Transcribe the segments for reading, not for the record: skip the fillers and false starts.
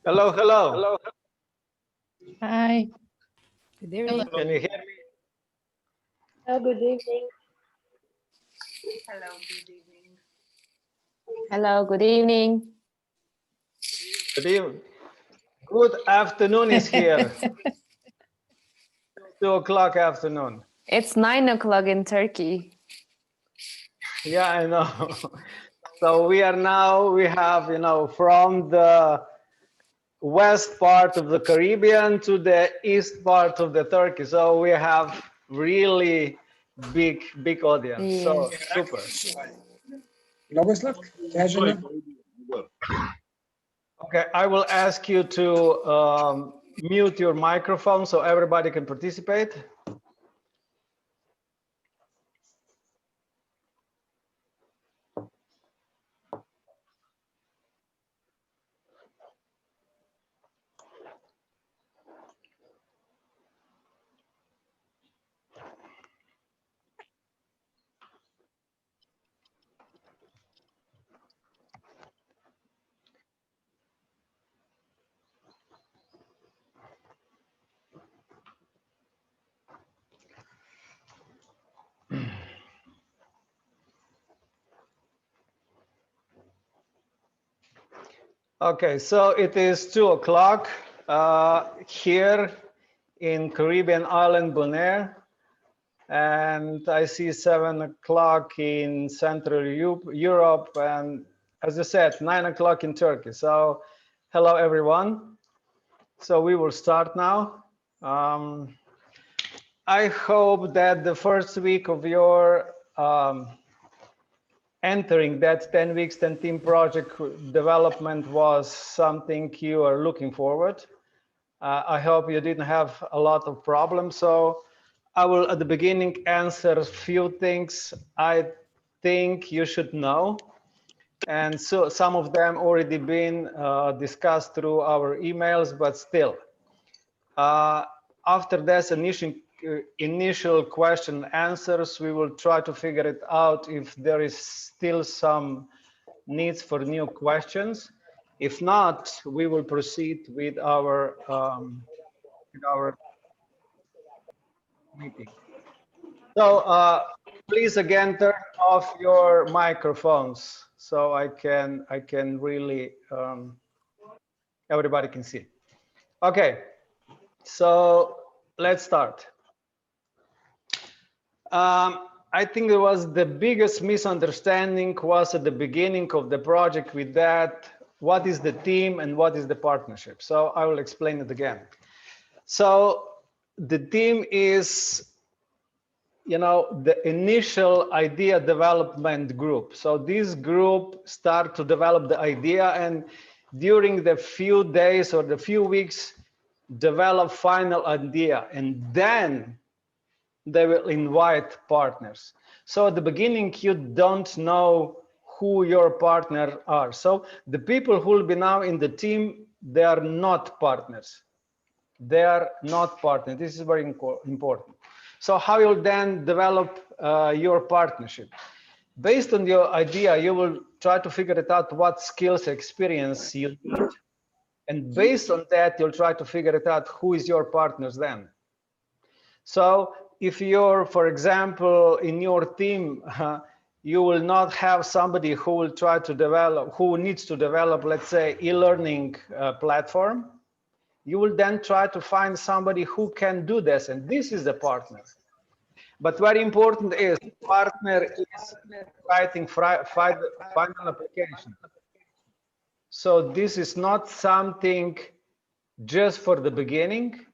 Hello, hello. Hello. Hi. Good evening. Can you hear me? Hello, good evening. Hello, good evening. Good evening. Good afternoon is here. 2 o'clock afternoon. It's 9 o'clock in Turkey. Yeah, I know. So we have, from the west part of the Caribbean to the east part of the Turkey. So we have really big audience. So Yes. super. Novoslav, kažemo. Okay, I will ask you to mute your microphone so everybody can participate. Okay, so it is 2 o'clock here in Caribbean island Bonaire, and I see 7 o'clock in Central Europe, and as I said, 9 o'clock in Turkey. So hello everyone. So we will start now. I hope that the first week of your entering that 10 weeks 10 team project development was something you are looking forward. I hope you didn't have a lot of problems. So I will at the beginning answer a few things I think you should know. And so some of them already been discussed through our emails, but still. After this initial question answers, we will try to figure it out if there is still some needs for new questions. If not, we will proceed with our meeting. So please again turn off your microphones so I can really everybody can see. Okay, so let's start. I think it was the biggest misunderstanding was at the beginning of the project with that, what is the team and what is the partnership? So I will explain it again. So the team is, the initial idea development group. So this group start to develop the idea, and during the few days or the few weeks, develop final idea, and then they will invite partners. So at the beginning, you don't know who your partner are. So the people who will be now in the team, they are not partners. They are not partners. This is very important. So how you'll then develop your partnership? Based on your idea, you will try to figure it out what skills, experience you need. And based on that, you'll try to figure it out who is your partners then. So if you're, for example, in your team, you will not have somebody who will try to develop, who needs to develop, let's say, e-learning platform. You will then try to find somebody who can do this, and this is the partner. But very important is partner is writing final application. So this is not something just for the beginning.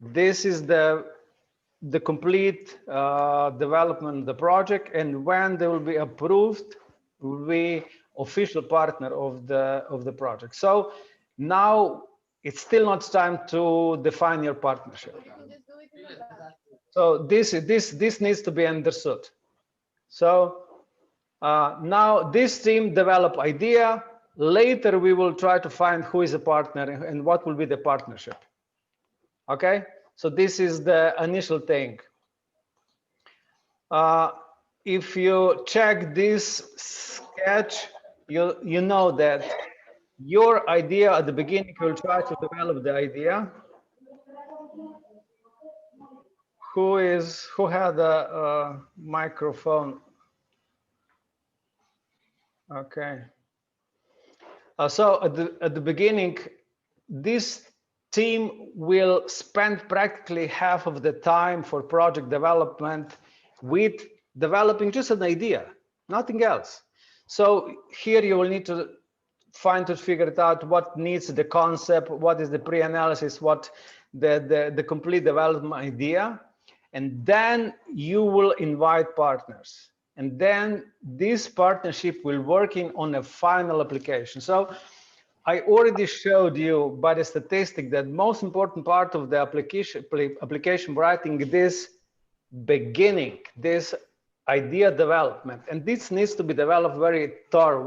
This is the complete development of the project, and when they will be approved, will be official partner of the project. So now it's still not time to define your partnership. So this needs to be understood. So now this team develop idea. Later we will try to find who is a partner and what will be the partnership. Okay, so this is the initial thing. If you check this sketch, you know that your idea at the beginning, you'll try to develop the idea. Who had a microphone? Okay. So at the beginning, this team will spend practically half of the time for project development with developing just an idea, nothing else. So here you will need to figure it out what needs the concept, what is the pre-analysis, what the complete development idea, and then you will invite partners. And then this partnership will working on a final application. So I already showed you by the statistic that most important part of the application writing, this beginning, this idea development, and this needs to be developed very thorough,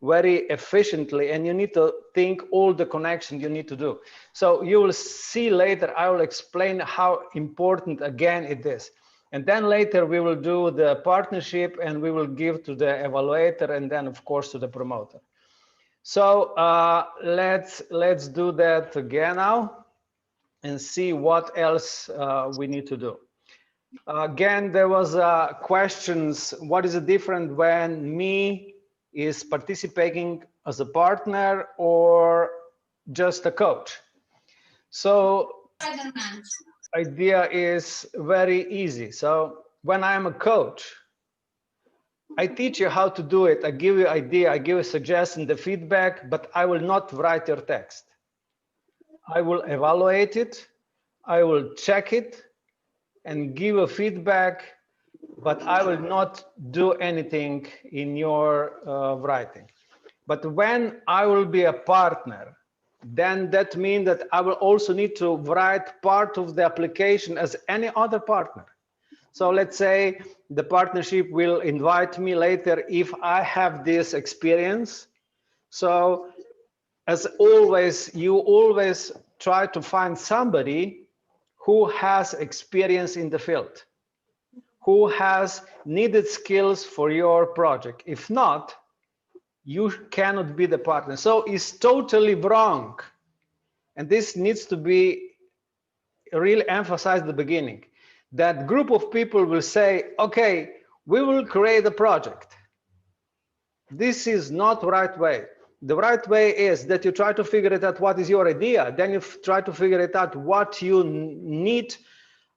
very efficiently, and you need to think all the connections you need to do. So you will see later, I will explain how important again it is. And then later we will do the partnership and we will give to the evaluator and then of course to the promoter. So let's do that again now and see what else we need to do. Again, there was questions, what is the difference when me is participating as a partner or just a coach? So idea is very easy. So when I'm a coach, I teach you how to do it. I give you idea, I give you suggestion, the feedback, but I will not write your text. I will evaluate it. I will check it and give a feedback, but I will not do anything in your writing. But when I will be a partner, then that means that I will also need to write part of the application as any other partner. So let's say the partnership will invite me later if I have this experience. So as always, you always try to find somebody who has experience in the field, who has needed skills for your project. If not, you cannot be the partner. So it's totally wrong. And this needs to be really emphasized at the beginning. That group of people will say, okay, we will create a project. This is not the right way. The right way is that you try to figure it out what is your idea. Then you try to figure it out what you need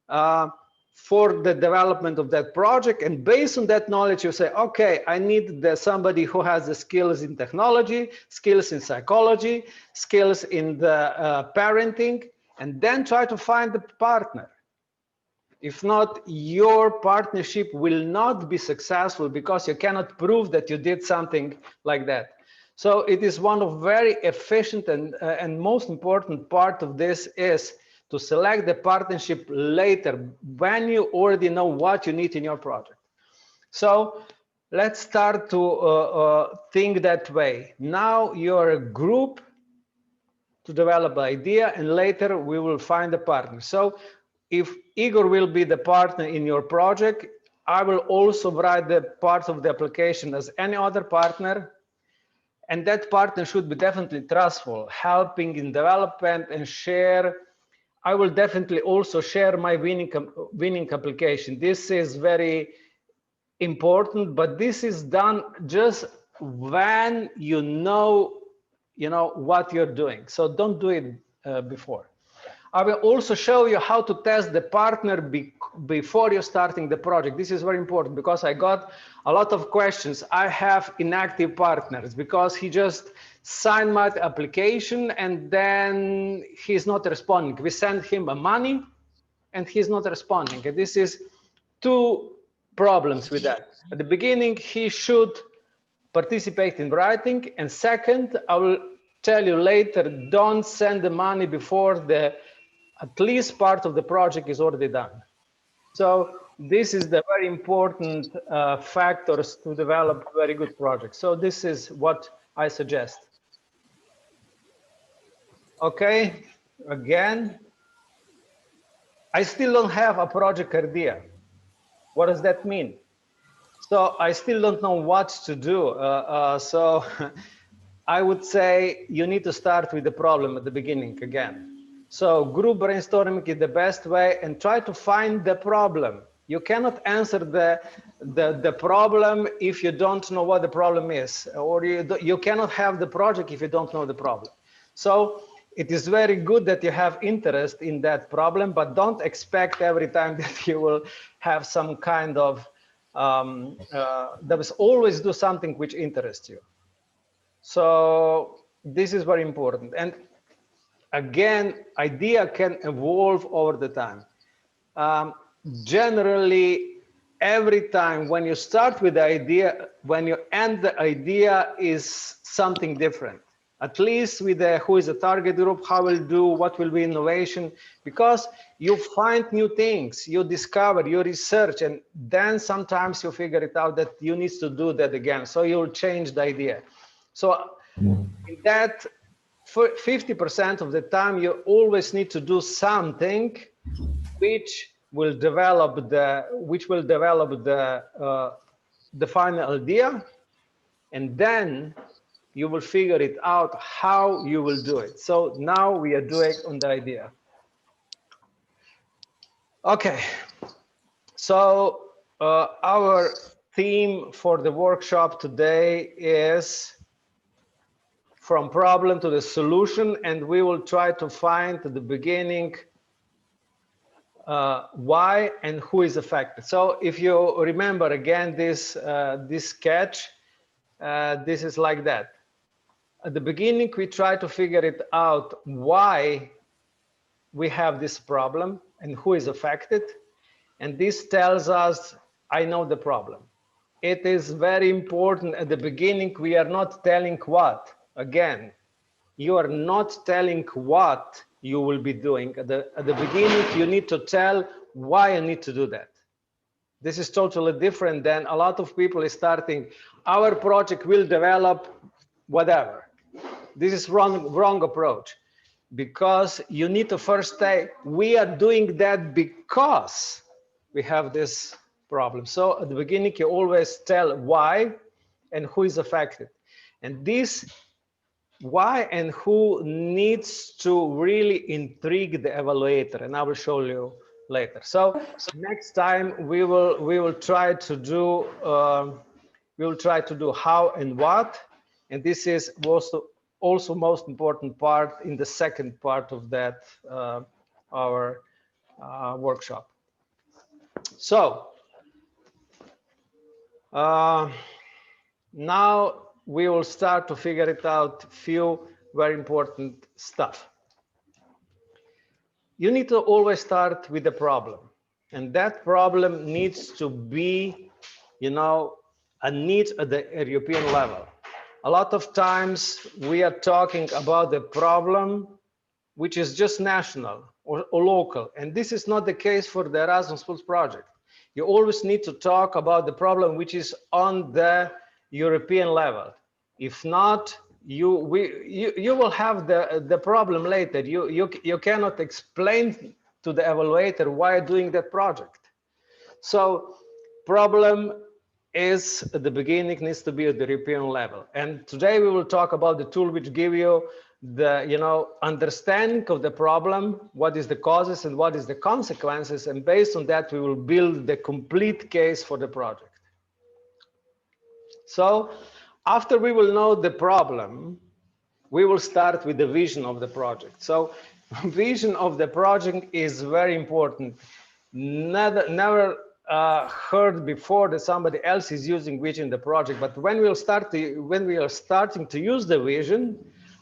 for the development of that project. And based on that knowledge, you say, okay, I need somebody who has the skills in technology, skills in psychology, skills in the parenting, and then try to find the partner. If not, your partnership will not be successful because you cannot prove that you did something like that. So it is one of very efficient and most important part of this is to select the partnership later when you already know what you need in your project. So let's start to think that way. Now you're a group to develop an idea and later we will find a partner. So if Igor will be the partner in your project, I will also write the parts of the application as any other partner. And that partner should be definitely trustful, helping in development and share. I will definitely also share my winning application. This is very important, but this is done just when you know what you're doing. So don't do it before. I will also show you how to test the partner before you're starting the project. This is very important because I got a lot of questions. I have inactive partners because he just signed my application and then he's not responding. We send him money and he's not responding. And this is two problems with that. At the beginning, he should participate in writing. And second, I will tell you later, don't send the money before at least part of the project is already done. So this is the very important factors to develop very good projects. So this is what I suggest. Okay, again, I still don't have a project idea. What does that mean? So I still don't know what to do. So I would say you need to start with the problem at the beginning again. So group brainstorming is the best way, and try to find the problem. You cannot answer the problem if you don't know what the problem is, or you cannot have the project if you don't know the problem. So it is very good that you have interest in that problem, but don't expect every time that you will have some kind of, there is always do something which interests you. So this is very important. And again, idea can evolve over the time. Generally, every time when you start with the idea, when you end the idea is something different. At least with the who is the target group, how will do, what will be innovation, because you find new things, you discover, you research, and then sometimes you figure it out that you need to do that again. So you'll change the idea. So in that 50% of the time, you always need to do something which will develop the final idea, and then you will figure it out how you will do it. So now we are doing on the idea. Okay, so our theme for the workshop today is from problem to the solution, and we will try to find at the beginning why and who is affected. So if you remember again this sketch, this is like that. At the beginning, we try to figure it out why we have this problem and who is affected. And this tells us, I know the problem. It is very important at the beginning, we are not telling what. Again, you are not telling what you will be doing. At the beginning, you need to tell why you need to do that. This is totally different than a lot of people is starting, our project will develop whatever. This is wrong approach, because you need to first say, we are doing that because we have this problem. So at the beginning, you always tell why and who is affected. And this why and who needs to really intrigue the evaluator, and I will show you later. So next time we will try to do how and what, and this is also most important part in the second part of that our workshop. So now we will start to figure it out, few very important stuff. You need to always start with the problem, and that problem needs to be, you know, a need at the European level. A lot of times we are talking about the problem which is just national or local, and this is not the case for the Erasmus Plus project. You always need to talk about the problem which is on the European level. If not, you will have the problem later. You cannot explain to the evaluator why you're doing that project. So problem is at the beginning needs to be at the European level. And today we will talk about the tool which give you the, you know, understanding of the problem, what is the causes and what is the consequences, and based on that we will build the complete case for the project. So after we will know the problem, we will start with the vision of the project. So vision of the project is very important. Never heard before that somebody else is using vision in the project, but when we are starting to use the vision,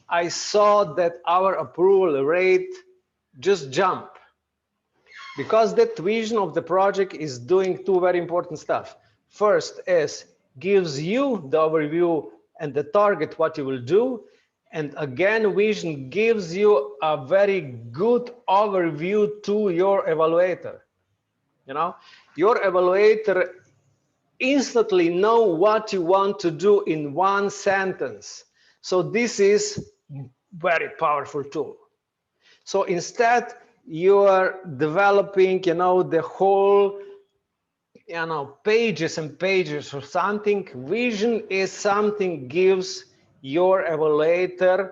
I saw that our approval rate just jumped, because that vision of the project is doing two very important stuff. First is gives you the overview and the target what you will do, and again vision gives you a very good overview to your evaluator. You know, your evaluator instantly know what you want to do in one sentence. So this is very powerful tool. So instead you are developing, you know, the whole, you know, pages and pages or something. Vision is something gives your evaluator,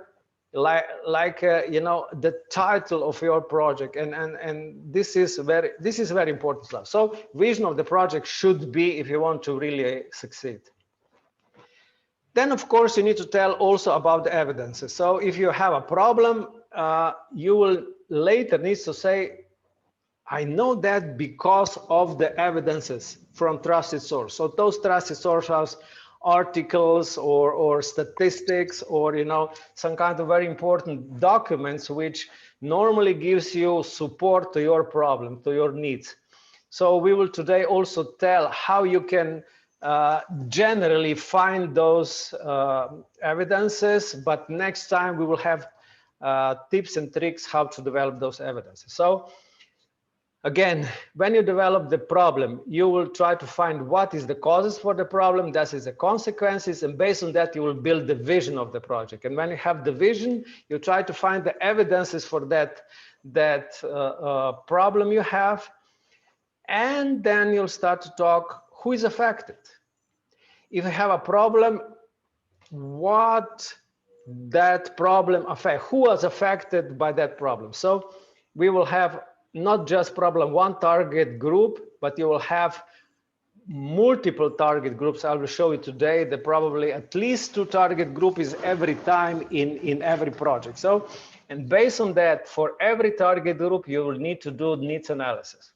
you know, the title of your project, and this is very important stuff. So vision of the project should be if you want to really succeed. Then of course you need to tell also about the evidences. So if you have a problem, you will later need to say, I know that because of the evidences from trusted source. So those trusted sources, articles or statistics, or you know, some kind of very important documents which normally gives you support to your problem, to your needs. So we will today also tell how you can generally find those evidences, but next time we will have tips and tricks how to develop those evidences. So again, when you develop the problem, you will try to find what is the causes for the problem, that is the consequences, and based on that, you will build the vision of the project. And when you have the vision, you try to find the evidences for that problem you have, and then you'll start to talk who is affected. If you have a problem, what that problem affect, who was affected by that problem. So we will have not just problem one target group, but you will have multiple target groups. I will show you today that probably at least 2 target group is every time in every project. So, and based on that, for every target group, you will need to do needs analysis.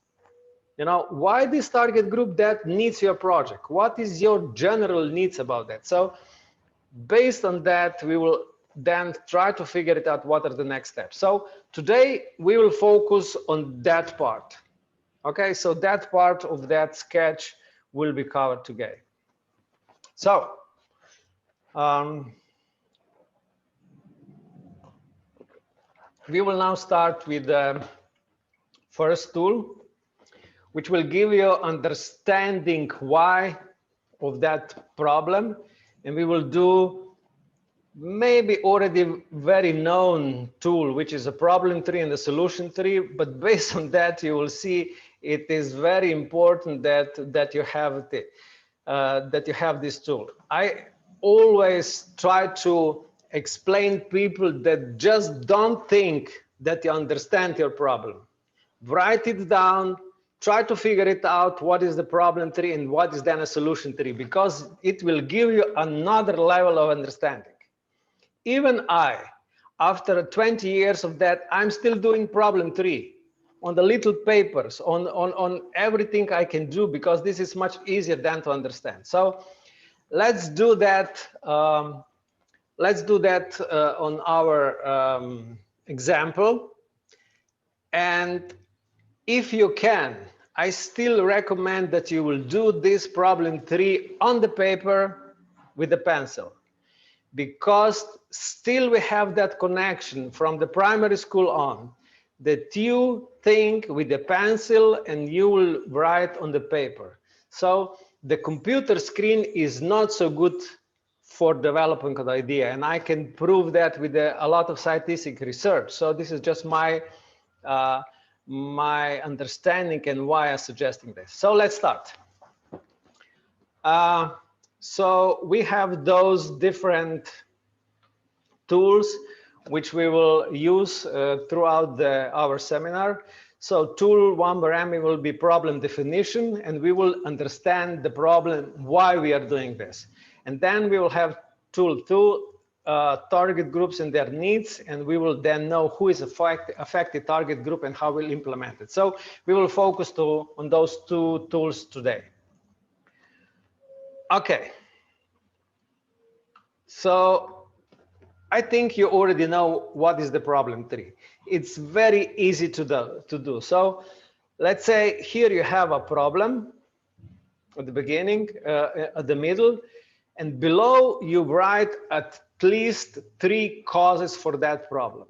You know, why this target group that needs your project? What is your general needs about that? So based on that, we will then try to figure it out what are the next steps. So today we will focus on that part. Okay, so that part of that sketch will be covered today. So we will now start with the first tool, which will give you understanding why of that problem. And we will do maybe already very known tool, which is a problem tree and a solution tree. But based on that, you will see it is very important that you have this tool. I always try to explain people that just don't think that you understand your problem. Write it down. Try to figure it out, what is the problem tree and what is then a solution tree, because it will give you another level of understanding. Even I, after 20 years of that, I'm still doing problem tree on the little papers, on everything I can do, because this is much easier than to understand. So let's do that. On our example. And if you can, I still recommend that you will do this problem tree on the paper with a pencil, because still we have that connection from the primary school on, that you think with the pencil and you will write on the paper. So the computer screen is not so good for developing an idea, and I can prove that with a lot of scientific research. So this is just my understanding and why I'm suggesting this. So let's start. So we have those different tools which we will use throughout our seminar. So tool 1 by will be problem definition, and we will understand the problem, why we are doing this. And then we will have tool 2, target groups and their needs, and we will then know who is affected target group and how we'll implement it. So we will focus on those 2 tools today. Okay. So I think you already know what is the problem tree. It's very easy to do. So let's say here you have a problem at the beginning, at the middle, and below you write at least 3 causes for that problem.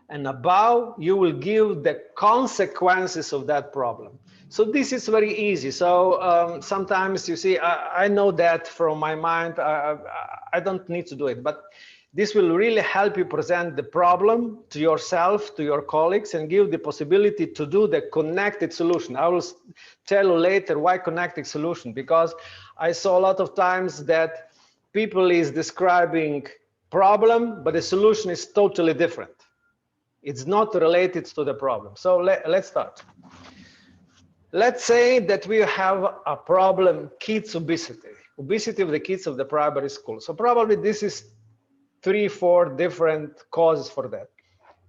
And above you will give the consequences of that problem. So this is very easy. So sometimes you see, I know that from my mind, I don't need to do it, but this will really help you present the problem to yourself, to your colleagues, and give the possibility to do the connected solution. I will tell you later why connected solution, because I saw a lot of times that people is describing problem, but the solution is totally different. It's not related to the problem. So let's start. Let's say that we have a problem, kids obesity of the kids of the primary school. So probably this is 3-4 different causes for that.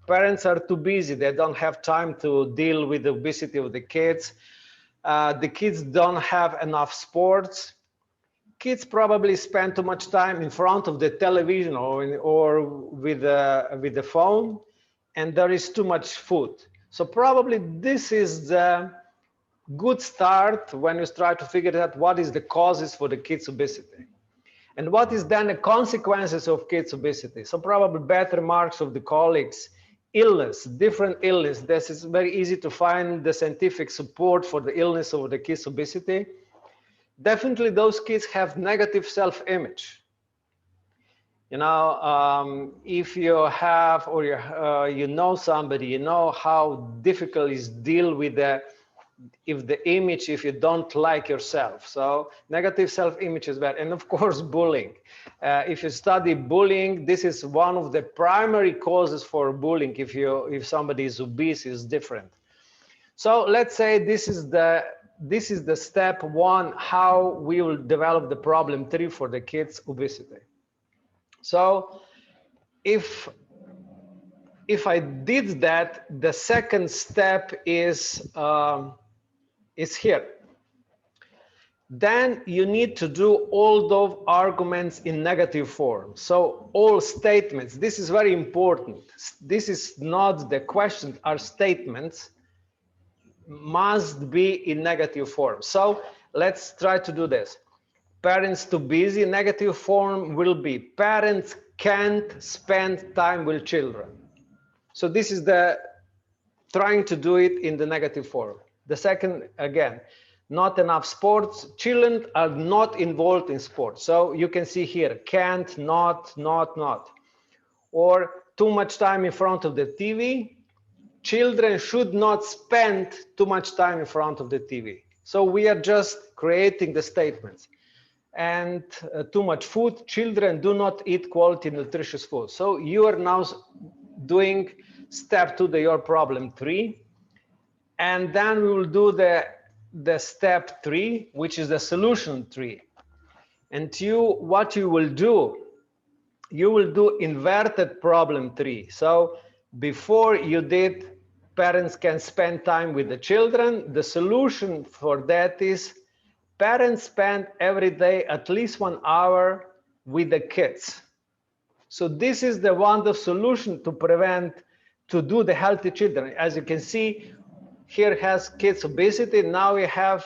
Parents are too busy. They don't have time to deal with the obesity of the kids. The kids don't have enough sports. Kids probably spend too much time in front of the television or with the phone, and there is too much food. So probably this is the good start when you try to figure out what is the causes for the kids' obesity. And what is then the consequences of kids' obesity? So probably better marks of the colleagues, illness, different illness. This is very easy to find the scientific support for the illness of the kids' obesity. Definitely those kids have negative self-image. You know, if you have, or you know somebody, you know how difficult it is to deal with if you don't like yourself. So negative self-image is bad. And of course, bullying. If you study bullying, this is one of the primary causes for bullying. If somebody is obese, is different. So let's say this is the step 1, how we will develop the problem 3 for the kids' obesity. So if I did that, the second step is here. Then you need to do all those arguments in negative form. So all statements, this is very important. This is not the questions, are statements, must be in negative form. So let's try to do this. Parents too busy, negative form will be parents can't spend time with children. So this is the trying to do it in the negative form. The second, again, not enough sports. Children are not involved in sports. So you can see here, can't, not. Or too much time in front of the TV. Children should not spend too much time in front of the TV. So we are just creating the statements. And too much food. Children do not eat quality nutritious food. So you are now doing step 2, your problem 3. And then we will do the step 3, which is the solution 3. And what you will do inverted problem 3. So before you did parents can spend time with the children, the solution for that is parents spend every day at least 1 hour with the kids. So this is the wonderful solution to do the healthy children. As you can see, here has kids obesity. Now we have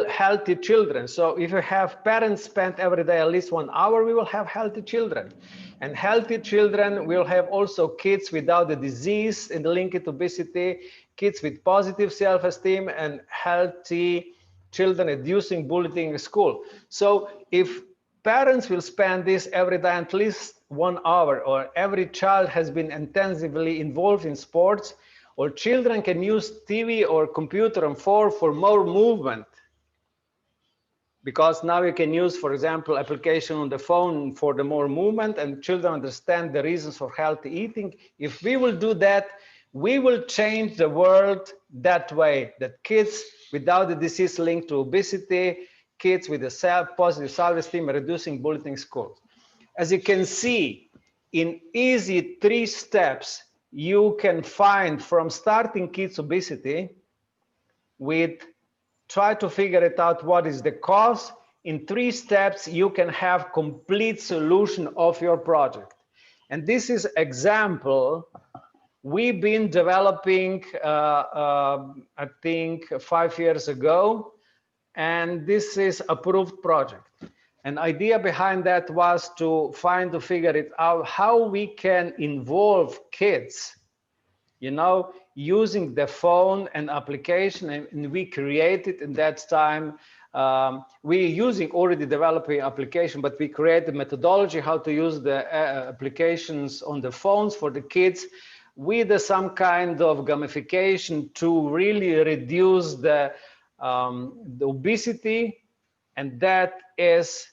healthy children. So if you have parents spend every day at least 1 hour, we will have healthy children. And healthy children will have also kids without the disease and linked to obesity, kids with positive self-esteem, and healthy children reducing bullying in school. So if parents will spend this every day at least 1 hour, or every child has been intensively involved in sports, or children can use TV or computer and phone for more movement. Because now you can use, for example, application on the phone for the more movement, and children understand the reasons for healthy eating. If we will do that, we will change the world that way, that kids without the disease linked to obesity, kids with a positive self-esteem, reducing bullying in schools. As you can see, in easy 3 steps, you can find from starting kids obesity with try to figure it out what is the cause. In 3 steps, you can have complete solution of your project. And this is example we've been developing, I think 5 years ago, and this is approved project. An idea behind that was to figure it out how we can involve kids, you know, using the phone and application, and we created in that time. We're using already developing application, but we created methodology how to use the applications on the phones for the kids with some kind of gamification to really reduce the obesity. And that is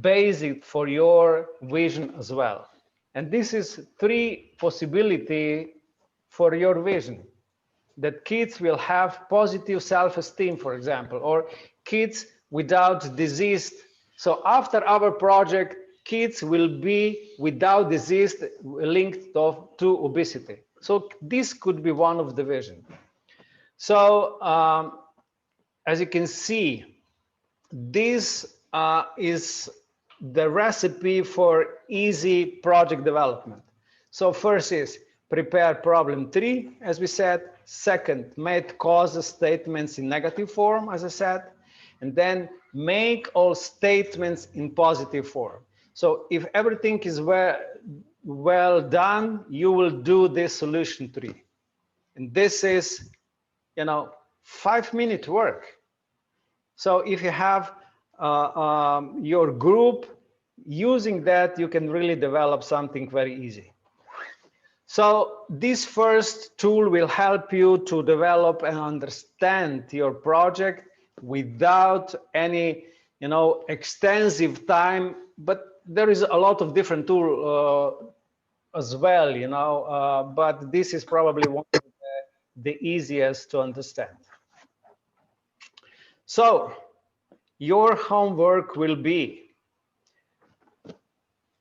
basic for your vision as well. And this is 3 possibility for your vision, that kids will have positive self-esteem, for example, or kids without disease. So after our project, kids will be without disease linked to obesity. So this could be one of the vision. So as you can see, this is the recipe for easy project development. So first is prepare problem 3, as we said. Second, make cause statements in negative form, as I said. And then make all statements in positive form. So if everything is well done, you will do this solution 3. And this is, 5-minute work. So if you have your group using that, you can really develop something very easy. So this first tool will help you to develop and understand your project without any, extensive time. But there is a lot of different tools as well, but this is probably one of the easiest to understand. So your homework will be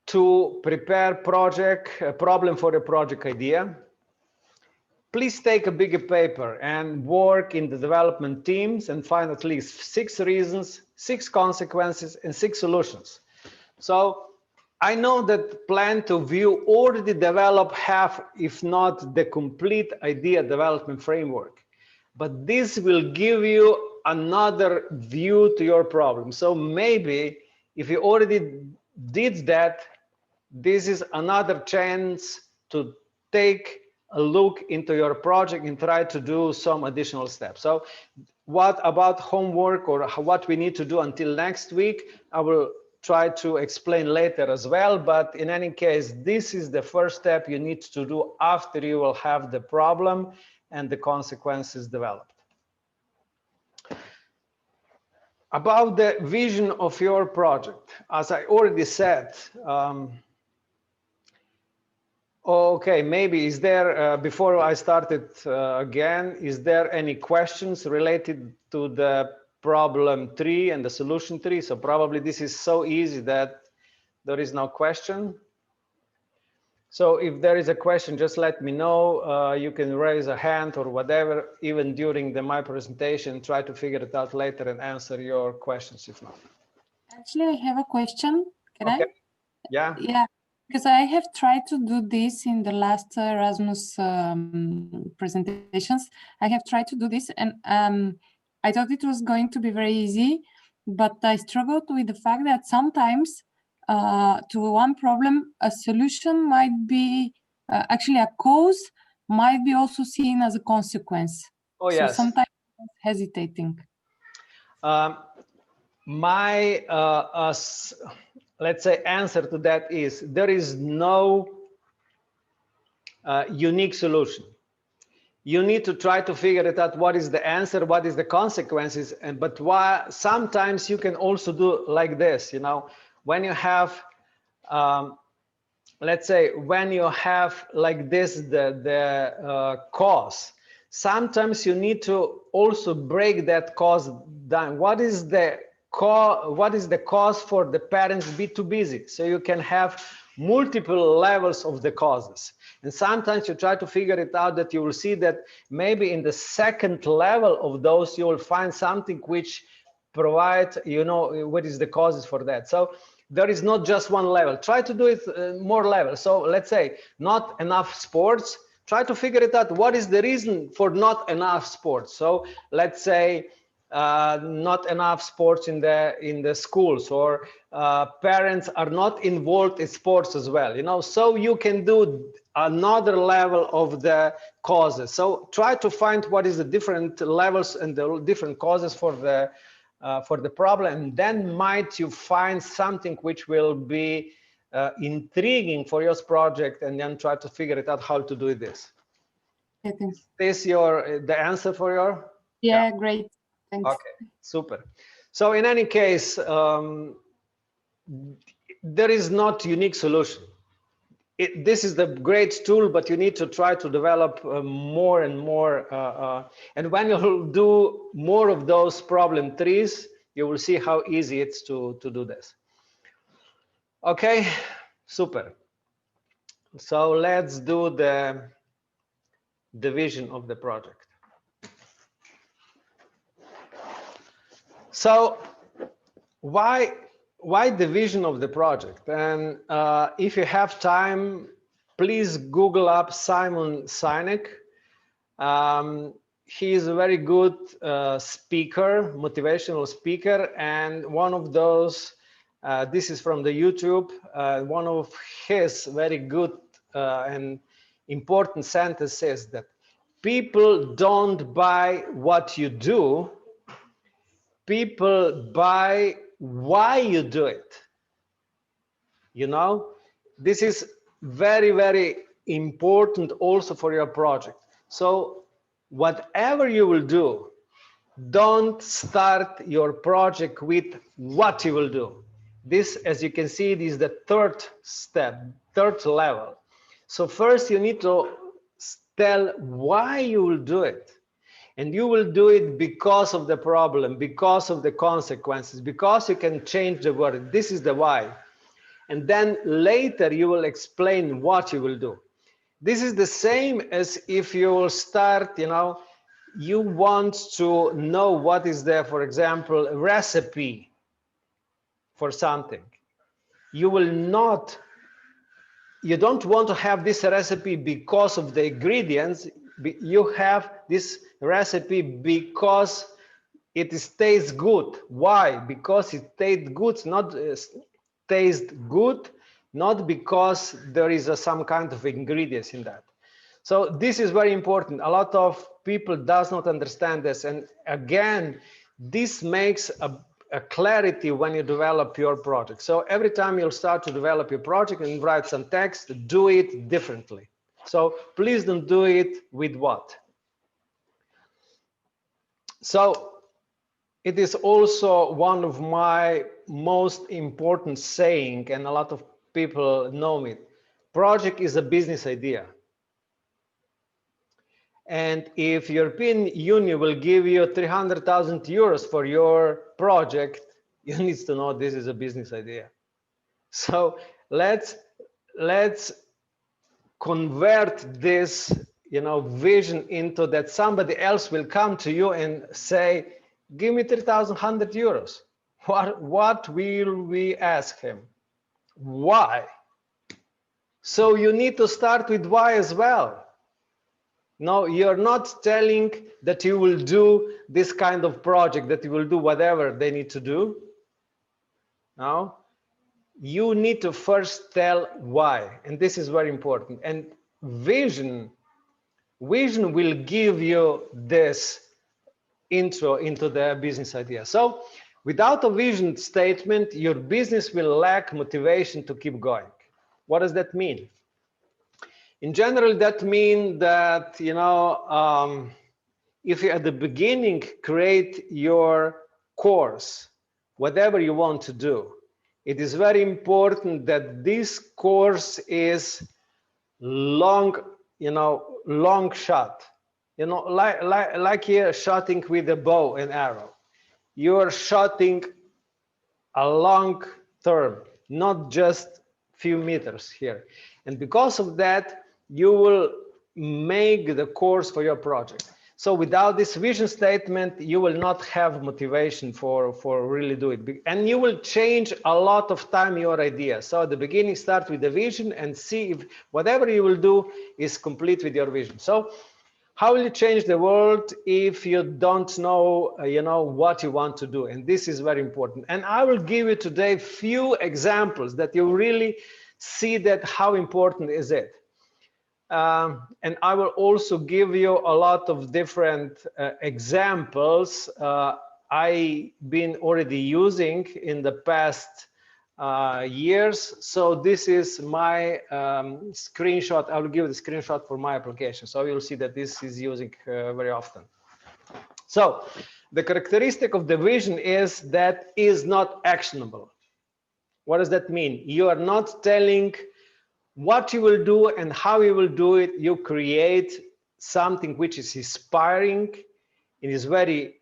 to prepare a problem for a project idea. Please take a bigger paper and work in the development teams and find at least 6 reasons, 6 consequences, and 6 solutions. So I know that Plan to View already developed half, if not the complete idea development framework, but this will give you another view to your problem. So maybe if you already did that, this is another chance to take a look into your project and try to do some additional steps. So what about homework, or what we need to do until next week, I will try to explain later as well. But in any case, this is the first step you need to do after you will have the problem and the consequences developed. About the vision of your project, as I already said, okay, maybe is there, before I started again, is there any questions related to the problem 3 and the solution 3? So probably this is so easy that there is no question. So if there is a question, just let me know. You can raise a hand or whatever, even during my presentation, try to figure it out later and answer your questions if not. Actually, I have a question. Can I? Yeah. Yeah, because I have tried to do this in the last Erasmus presentations. I have tried to do this, and I thought it was going to be very easy, but I struggled with the fact that sometimes to one problem, a solution might be actually a cause might be also seen as a consequence. Oh, so yes. sometimes I'm hesitating. My let's say answer to that is there is no unique solution. You need to try to figure it out. What is the answer? What is the consequences? And but why sometimes you can also do like this. When you have let's say when you have like this the cause, sometimes you need to also break that cause down. What is the cause for the parents be too busy? So you can have multiple levels of the causes, and sometimes you try to figure it out, that you will see that maybe in the second level of those you will find something which provides what is the causes for that. So there is not just one level. Try to do it more levels. So let's say not enough sports, try to figure it out. What is the reason for not enough sports? So let's say not enough sports in the schools, or parents are not involved in sports as well. So you can do another level of the causes. So try to find what is the different levels and the different causes for the problem, and then might you find something which will be intriguing for your project, and then try to figure it out how to do this. Okay, thanks. Is this the answer for your? Yeah, great. Thanks. Okay, super. So in any case, there is not unique solution. This is the great tool, but you need to try to develop more and more. And when you do more of those problem trees, you will see how easy it's to do this. Okay, super. So let's do the vision of the project. So why the vision of the project? And if you have time, please Google up Simon Sinek. He is a very good speaker, motivational speaker, and one of those, this is from the YouTube, one of his very good and important sentences that people don't buy what you do, people buy why you do it. You know, this is very, very important also for your project. So whatever you will do, don't start your project with what you will do. This, as you can see, this is the third step, third level. So first you need to tell why you will do it. And you will do it because of the problem, because of the consequences, because you can change the world. This is the why. And then later you will explain what you will do. This is the same as if you will start, you know, you want to know what is there, for example, a recipe for something. You will not, you don't want to have this recipe because of the ingredients. You have this recipe because it tastes good. Why? Because it tastes good, not taste good, not because there is some kind of ingredients in that. So this is very important. A lot of people does not understand this, and again, this makes a clarity when you develop your project. So every time you'll start to develop your project and write some text, do it differently. So please don't do it with what. So it is also one of my most important saying, and a lot of people know it. Project is a business idea. And if European Union will give you 300,000 euros for your project, you need to know this is a business idea. So let's convert this, you know, vision into that somebody else will come to you and say, give me 3,100 euros. What will we ask him? Why? So you need to start with why as well. No, you're not telling that you will do this kind of project, that you will do whatever they need to do. No, you need to first tell why, and this is very important. And vision will give you this intro into the business idea. So without a vision statement, your business will lack motivation to keep going. What does that mean? In general, that means that, you know, if you at the beginning create your course, whatever you want to do, it is very important that this course is long, you know, long shot. You know, like you're shooting with a bow and arrow. You're shooting a long term, not just few meters here. And because of that, you will make the course for your project. So without this vision statement, you will not have motivation for really do it. And you will change a lot of time your idea. So at the beginning, start with the vision and see if whatever you will do is complete with your vision. So how will you change the world if you don't know, you know, what you want to do? And this is very important. And I will give you today few examples that you really see that how important is it. And I will also give you a lot of different examples I've been already using in the past years. So this is my screenshot. I will give the screenshot for my application. So you'll see that this is using very often. So the characteristic of the vision is that is not actionable. What does that mean? You are not telling what you will do and how you will do it. You create something which is inspiring, it is very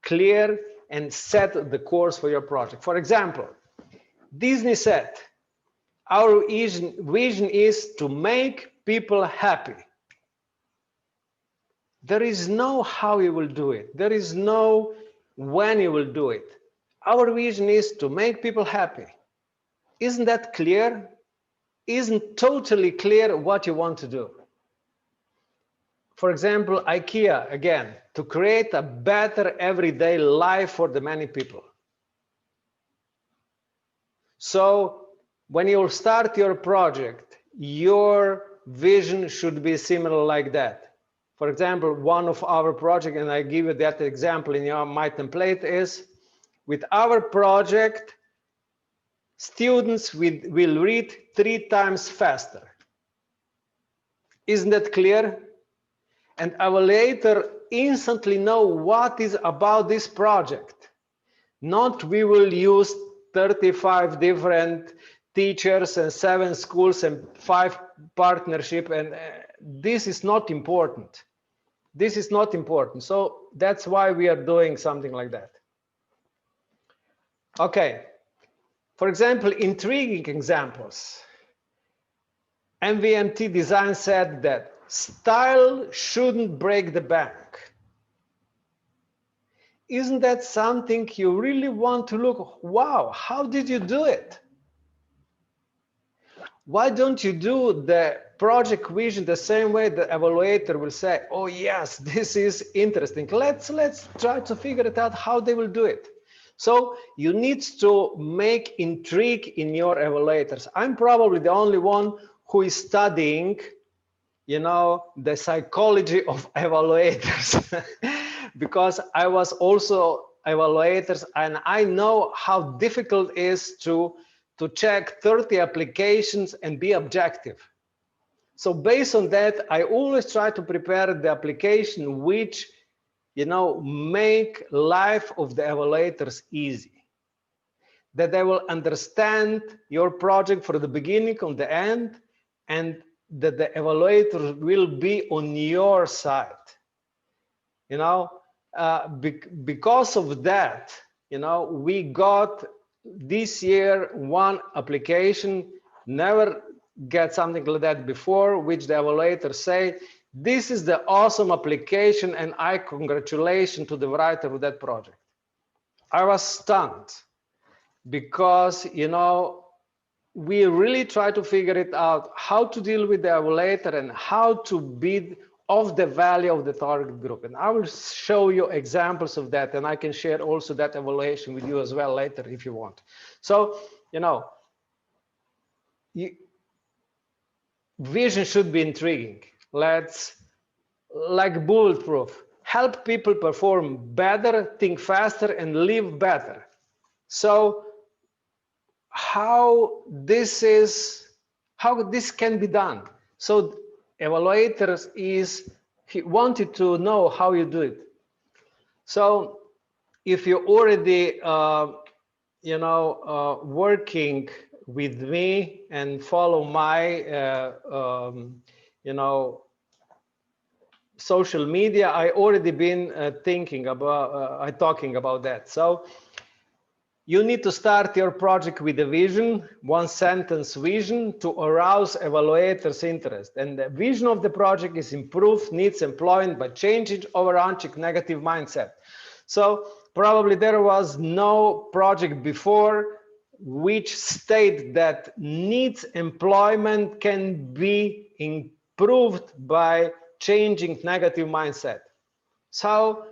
clear, and set the course for your project. For example, Disney said, our vision is to make people happy. There is no how you will do it. There is no when you will do it. Our vision is to make people happy. Isn't that clear? Isn't totally clear what you want to do? For example, IKEA, again, to create a better everyday life for the many people. So when you start your project, your vision should be similar like that. For example, one of our projects, and I give you that example in my template, is with our project, students will read 3 times faster. Isn't that clear? And I will later instantly know what is about this project. Not we will use 35 different teachers and 7 schools and 5 partnership, and this is not important. This is not important. So that's why we are doing something like that. Okay. For example, intriguing examples. MVMT Design said that style shouldn't break the bank. Isn't that something you really want to look, wow, how did you do it? Why don't you do the project vision the same way the evaluator will say, oh yes, this is interesting. Let's try to figure it out how they will do it. So you need to make intrigue in your evaluators. I'm probably the only one who is studying, you know, the psychology of evaluators because I was also evaluators, and I know how difficult it is to check 30 applications and be objective. So based on that, I always try to prepare the application which, you know, make life of the evaluators easy, that they will understand your project from the beginning to the end, and that the evaluator will be on your side. You know, because of that, you know, we got this year 1 application, never get something like that before, which the evaluator say, this is the awesome application and I congratulate to the writer of that project. I was stunned because, you know, we really try to figure it out, how to deal with the evaluator and how to bid of the value of the target group. And I will show you examples of that, and I can share also that evaluation with you as well later if you want. So, you know, vision should be intriguing. Let's, like bulletproof, help people perform better, think faster, and live better. So how this can be done? So evaluators he wanted to know how you do it. So if you already you know, working with me and follow my you know, social media, I already been thinking about talking about that. So you need to start your project with a vision, 1-sentence vision, to arouse evaluators' interest. And the vision of the project is improve needs employment by changing overarching negative mindset. So probably there was no project before which state that needs employment can be improved by changing negative mindset. So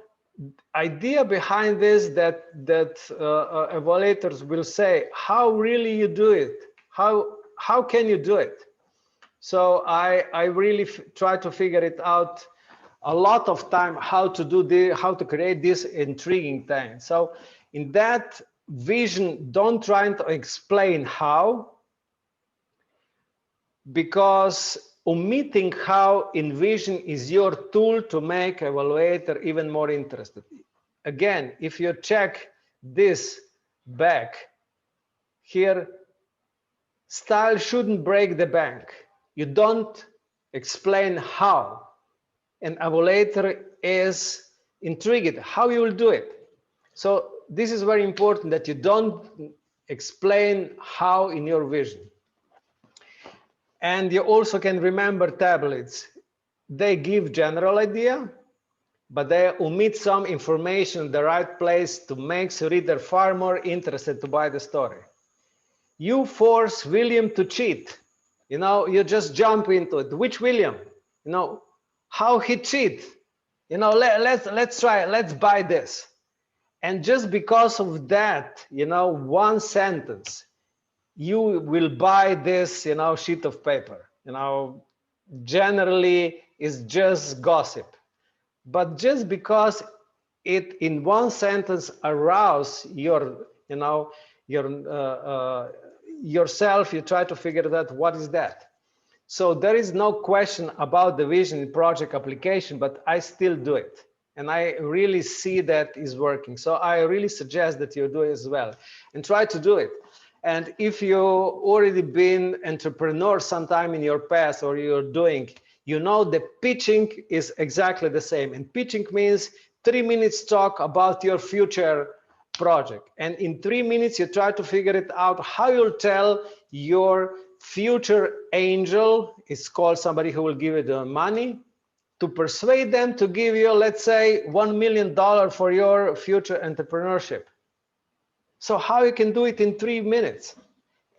idea behind this that evaluators will say, how really you do it? How can you do it? So I really try to figure it out a lot of time, how to do this, how to create this intriguing thing. So in that vision, don't try to explain how, because omitting how in vision is your tool to make evaluator even more interested. Again, if you check this back here, Style shouldn't break the bank. You don't explain how. An evaluator is intrigued how you will do it. So this is very important, that you don't explain how in your vision. And you also can remember tablets. They give general idea, but they omit some information in the right place to make the reader far more interested to buy the story. You force William to cheat. You know, you just jump into it. Which William? You know, how he cheat? You know, let's try, let's buy this. And just because of that, you know, one sentence, you will buy this, you know, sheet of paper. You know, generally is just gossip. But just because it in one sentence arouse your, you know, your yourself, you try to figure out what is that. So there is no question about the vision in project application, but I still do it. And I really see that is working. So I really suggest that you do it as well and try to do it. And if you already been entrepreneur sometime in your past, or you're doing, you know, the pitching is exactly the same. And pitching means 3 minutes talk about your future project. And in 3 minutes, you try to figure it out how you'll tell your future angel, it's called somebody who will give you the money, to persuade them to give you, let's say, $1 million for your future entrepreneurship. So how you can do it in 3 minutes?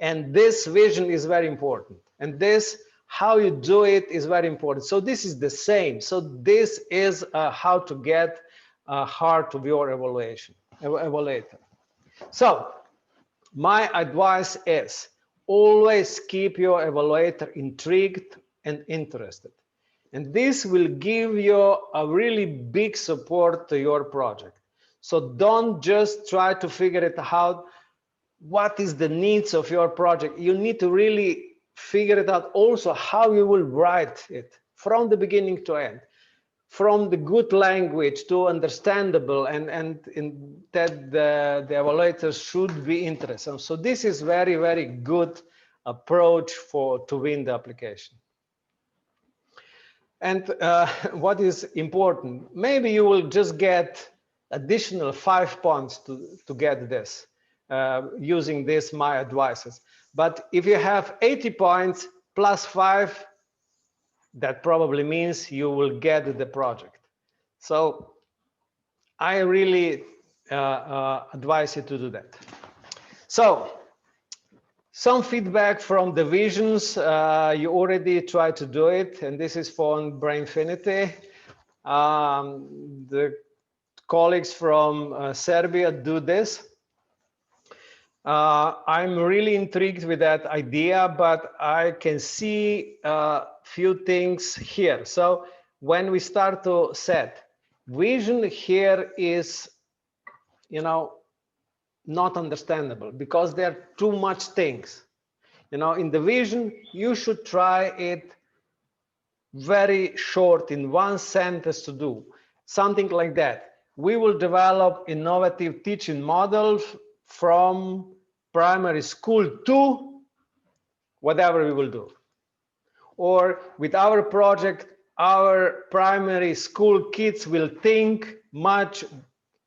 And this vision is very important. And this, how you do it, is very important. So this is the same. So this is how to get heart of your evaluator. So my advice is always keep your evaluator intrigued and interested. And this will give you a really big support to your project. So don't just try to figure it out. What is the needs of your project? You need to really figure it out also how you will write it from the beginning to end, from the good language to understandable, and in that the evaluators should be interested. So this is very, very good approach to win the application. And what is important, maybe you will just get additional 5 points to get this using this my advices. But if you have 80 points plus 5, that probably means you will get the project. So I really advise you to do that. So some feedback from the visions. You already tried to do it, and this is from Brainfinity. The colleagues from Serbia do this. I'm really intrigued with that idea, but I can see a few things here. So when we start to set, vision here is, you know, not understandable because there are too much things. You know, in the vision, you should try it very short in one sentence to do something like that. We will develop innovative teaching models from primary school to whatever we will do. Or with our project, our primary school kids will think much,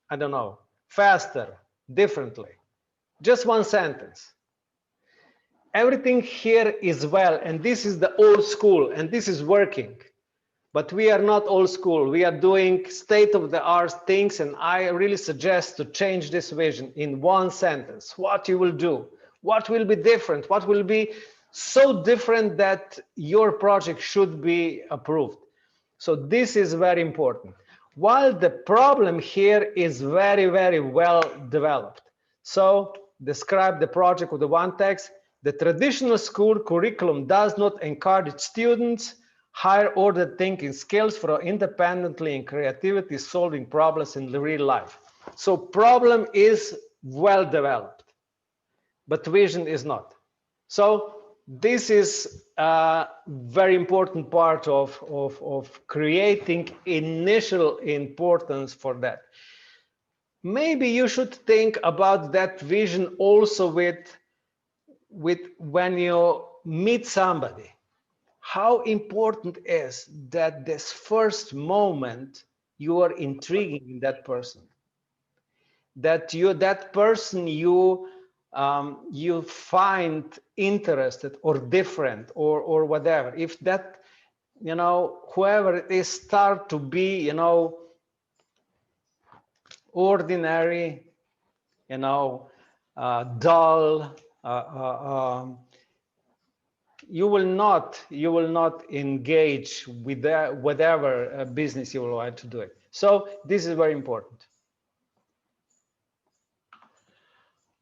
I don't know, faster, differently. Just one sentence. Everything here is well, and this is the old school, and this is working. But we are not old school. We are doing state-of-the-art things, and I really suggest to change this vision in one sentence. What you will do, what will be different, what will be so different that your project should be approved. So this is very important. While the problem here is very, very well developed. So describe the project with the one text. The traditional school curriculum does not encourage students higher order thinking skills for independently and creativity solving problems in the real life. So problem is well developed, but vision is not. So this is a very important part of creating initial importance for that. Maybe you should think about that vision also with when you meet somebody, how important is that this first moment you are intriguing that person, that person you find interested or different or whatever. If that, you know, whoever it is start to be, you know, ordinary, you know, dull, you will not engage with that, whatever business you will want to do it. So this is very important.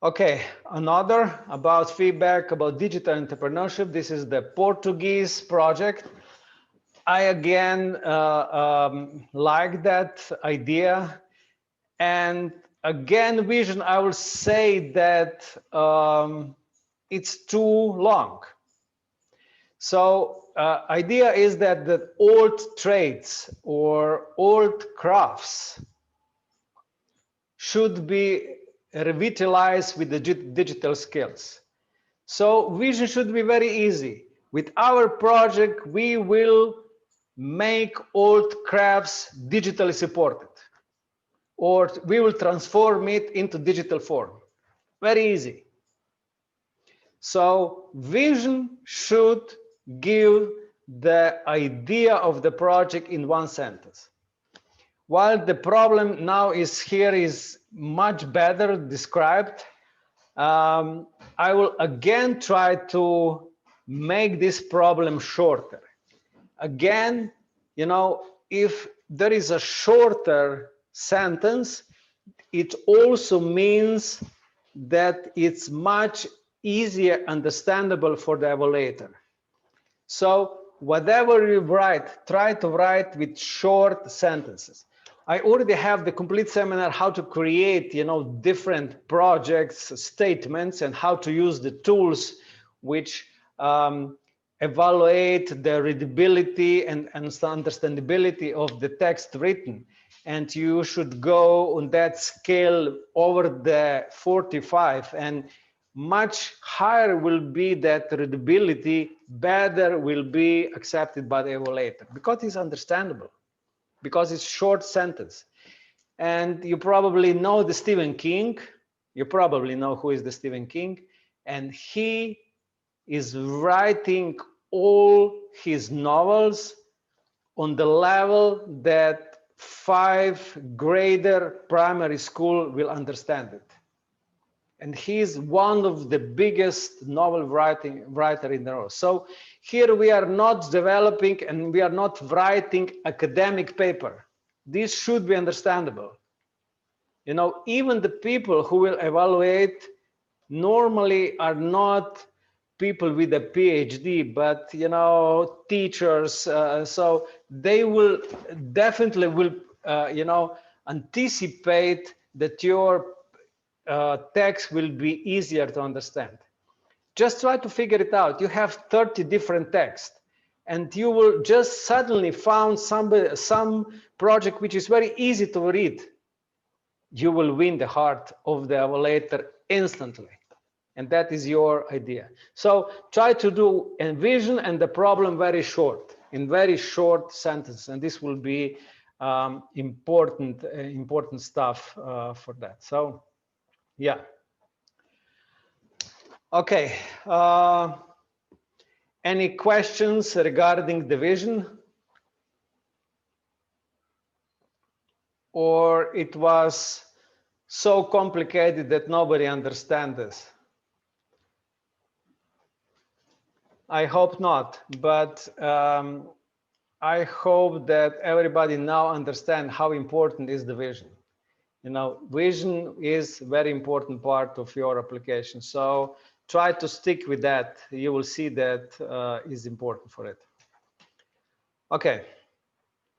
Okay, another about feedback about digital entrepreneurship. This is the Portuguese project. I again like that idea, and again vision. I will say that it's too long. So idea is that the old trades or old crafts should be revitalized with the digital skills. So vision should be very easy. With our project, we will make old crafts digitally supported, or we will transform it into digital form. Very easy. So vision should give the idea of the project in one sentence. While the problem now is here is much better described, I will again try to make this problem shorter. Again, you know, if there is a shorter sentence, it also means that it's much easier understandable for the evaluator. So whatever you write, try to write with short sentences. I already have the complete seminar how to create, you know, different projects, statements, and how to use the tools which evaluate the readability and understandability of the text written. And you should go on that scale over the 45, and much higher will be that readability, better will be accepted by the evaluator, because it's understandable, because it's short sentence. And you probably know the Stephen King. You probably know who is the Stephen King, and he is writing all his novels on the level that 5th grader primary school will understand it. And he is one of the biggest novel writer in the world. So here we are not developing and we are not writing academic paper. This should be understandable. You know, even the people who will evaluate normally are not people with a PhD, but, you know, teachers. So they will definitely you know, anticipate that your text will be easier to understand. Just try to figure it out. You have 30 different texts, and you will just suddenly found some project which is very easy to read. You will win the heart of the evaluator instantly. And that is your idea. So try to do envision and the problem very short, in very short sentences, and this will be important stuff for that. So yeah. Okay. Any questions regarding the vision? Or it was so complicated that nobody understands this? I hope not, but I hope that everybody now understands how important is the vision. You know, vision is very important part of your application. So try to stick with that. You will see that is important for it. Okay,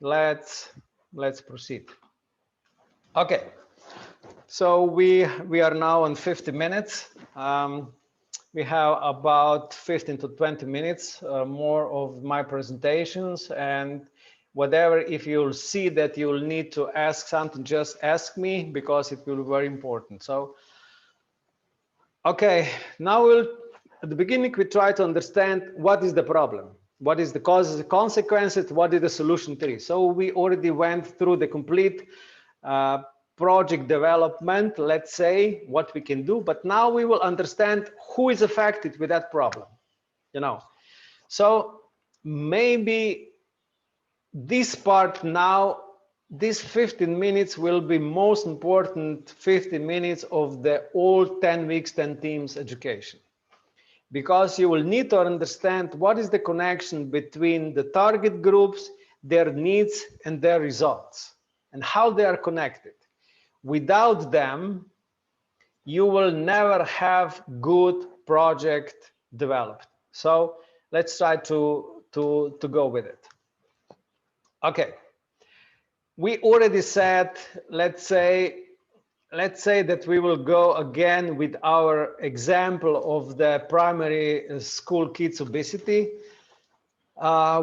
let's proceed. Okay, so we are now on 50 minutes. We have about 15 to 20 minutes more of my presentations, and whatever, if you'll see that you'll need to ask something, just ask me, because it will be very important. So, okay, now we'll at the beginning, we try to understand what is the problem, what is the causes, the consequences, what is the solution tree. So we already went through the complete project development, let's say, what we can do, but now we will understand who is affected with that problem, you know. So maybe this part now, this 15 minutes will be most important 15 minutes of the all 10 weeks, 10 teams education. Because you will need to understand what is the connection between the target groups, their needs and their results, and how they are connected. Without them, you will never have good project developed. So let's try to go with it. Okay. We already said, let's say that we will go again with our example of the primary school kids obesity.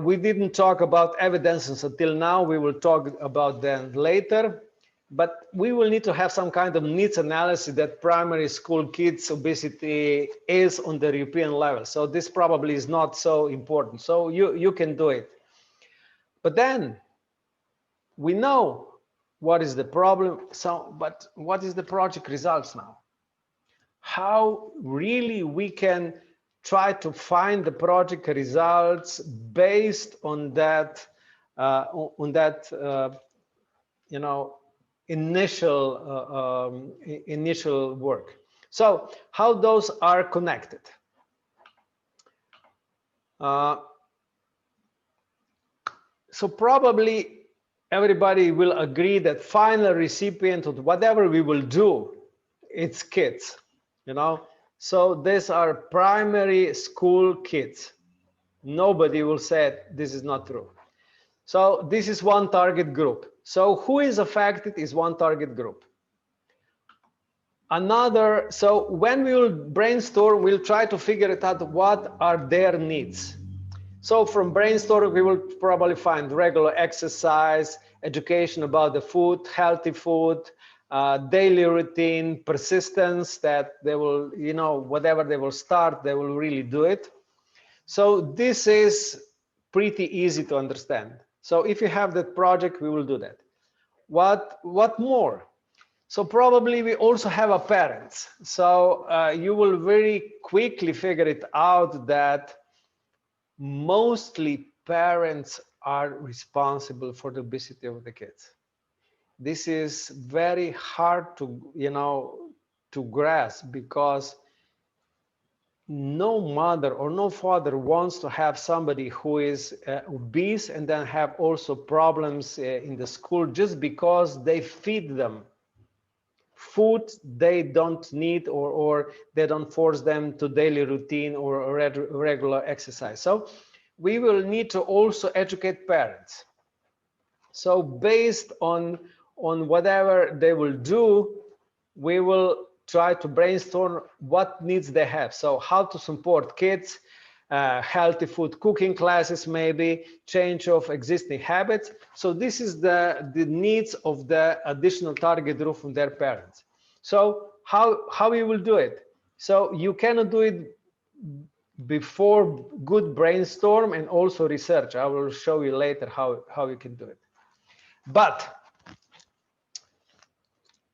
We didn't talk about evidences until now. We will talk about them later, but we will need to have some kind of needs analysis that primary school kids obesity is on the European level. So this probably is not so important. So you can do it. But then we know what is the problem. So, but what is the project results now? How really we can try to find the project results based on that, you know, initial work. So how those are connected? So probably everybody will agree that final recipient of whatever we will do, it's kids, you know. So these are primary school kids. Nobody will say this is not true. So this is one target group. So who is affected is one target group. Another, so when we will brainstorm, we'll try to figure it out, what are their needs. So from brainstorming, we will probably find regular exercise, education about the food, healthy food, daily routine, persistence, that they will, you know, whatever they will start, they will really do it. So this is pretty easy to understand. So if you have that project, we will do that. What more? So probably we also have a parents. So you will very quickly figure it out that mostly parents are responsible for the obesity of the kids. This is very hard to, you know, to grasp, because no mother or no father wants to have somebody who is obese and then have also problems in the school just because they feed them food they don't need, or they don't force them to daily routine or regular exercise. So we will need to also educate parents. So based on whatever they will do, we will try to brainstorm what needs they have. So how to support kids, healthy food cooking classes, maybe change of existing habits. So this is the needs of the additional target group from their parents. So how we will do it? So you cannot do it before good brainstorm and also research. I will show you later how you can do it. But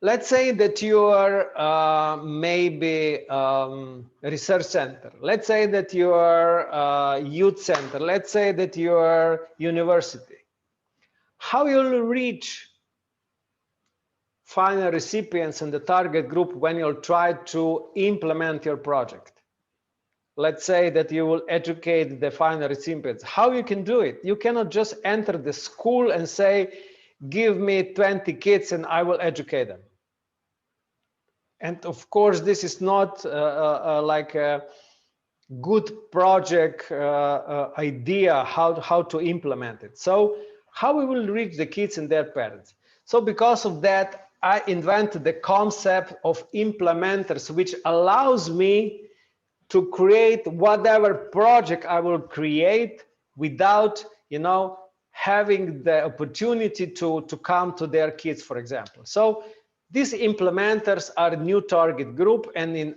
let's say that you are maybe research center. Let's say that you are youth center. Let's say that you are university. How you'll reach final recipients in the target group when you'll try to implement your project? Let's say that you will educate the final recipients. How you can do it? You cannot just enter the school and say, give me 20 kids and I will educate them. And of course, this is not like a good project idea how to implement it. So how we will reach the kids and their parents? So because of that, I invented the concept of implementers, which allows me to create whatever project I will create without, you know, having the opportunity to come to their kids, for example. So these implementers are a new target group, and in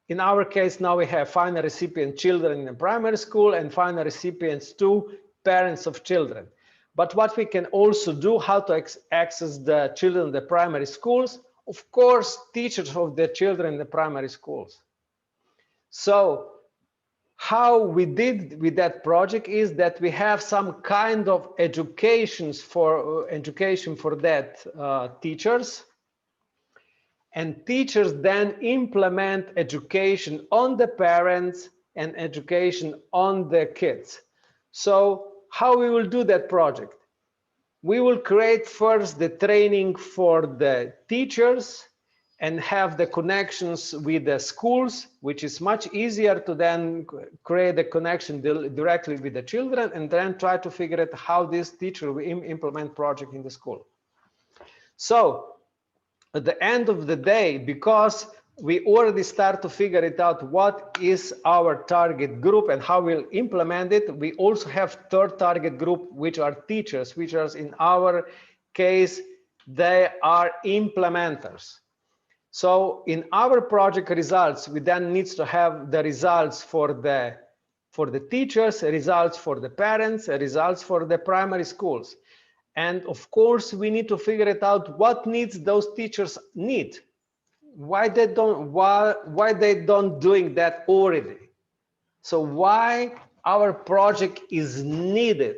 in our case, now we have final recipient children in the primary school and final recipients to parents of children. But what we can also do, how to access the children in the primary schools, of course, teachers of the children in the primary schools. So how we did with that project is that we have some kind of education for that teachers, and teachers then implement education on the parents and education on the kids. So how we will do that project? We will create first the training for the teachers and have the connections with the schools, which is much easier to then create a connection directly with the children, and then try to figure out how this teacher will implement project in the school. So at the end of the day, because we already start to figure it out what is our target group and how we'll implement it, we also have third target group, which are teachers, which are in our case, they are implementers. So in our project results, we then need to have the results for the teachers, results for the parents, results for the primary schools. And of course, we need to figure it out what needs those teachers need. Why they don't doing that already. So why our project is needed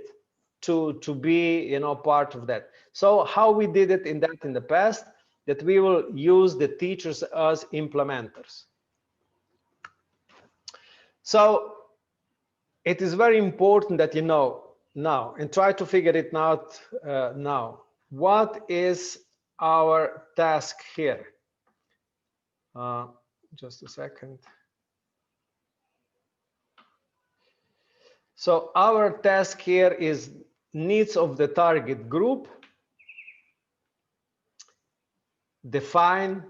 to be part of that. So how we did it in the past, that we will use the teachers as implementers. So it is very important that you know now and try to figure it out now. What is our task here? Just a second. So our task here is needs of the target group, define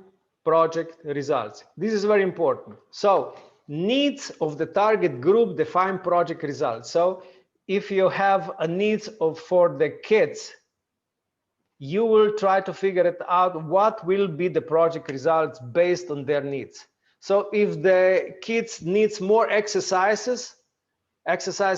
project results. This is very important. So needs of the target group, define project results. So if you have a needs for the kids, you will try to figure it out what will be the project results based on their needs. So if the kids needs more exercise,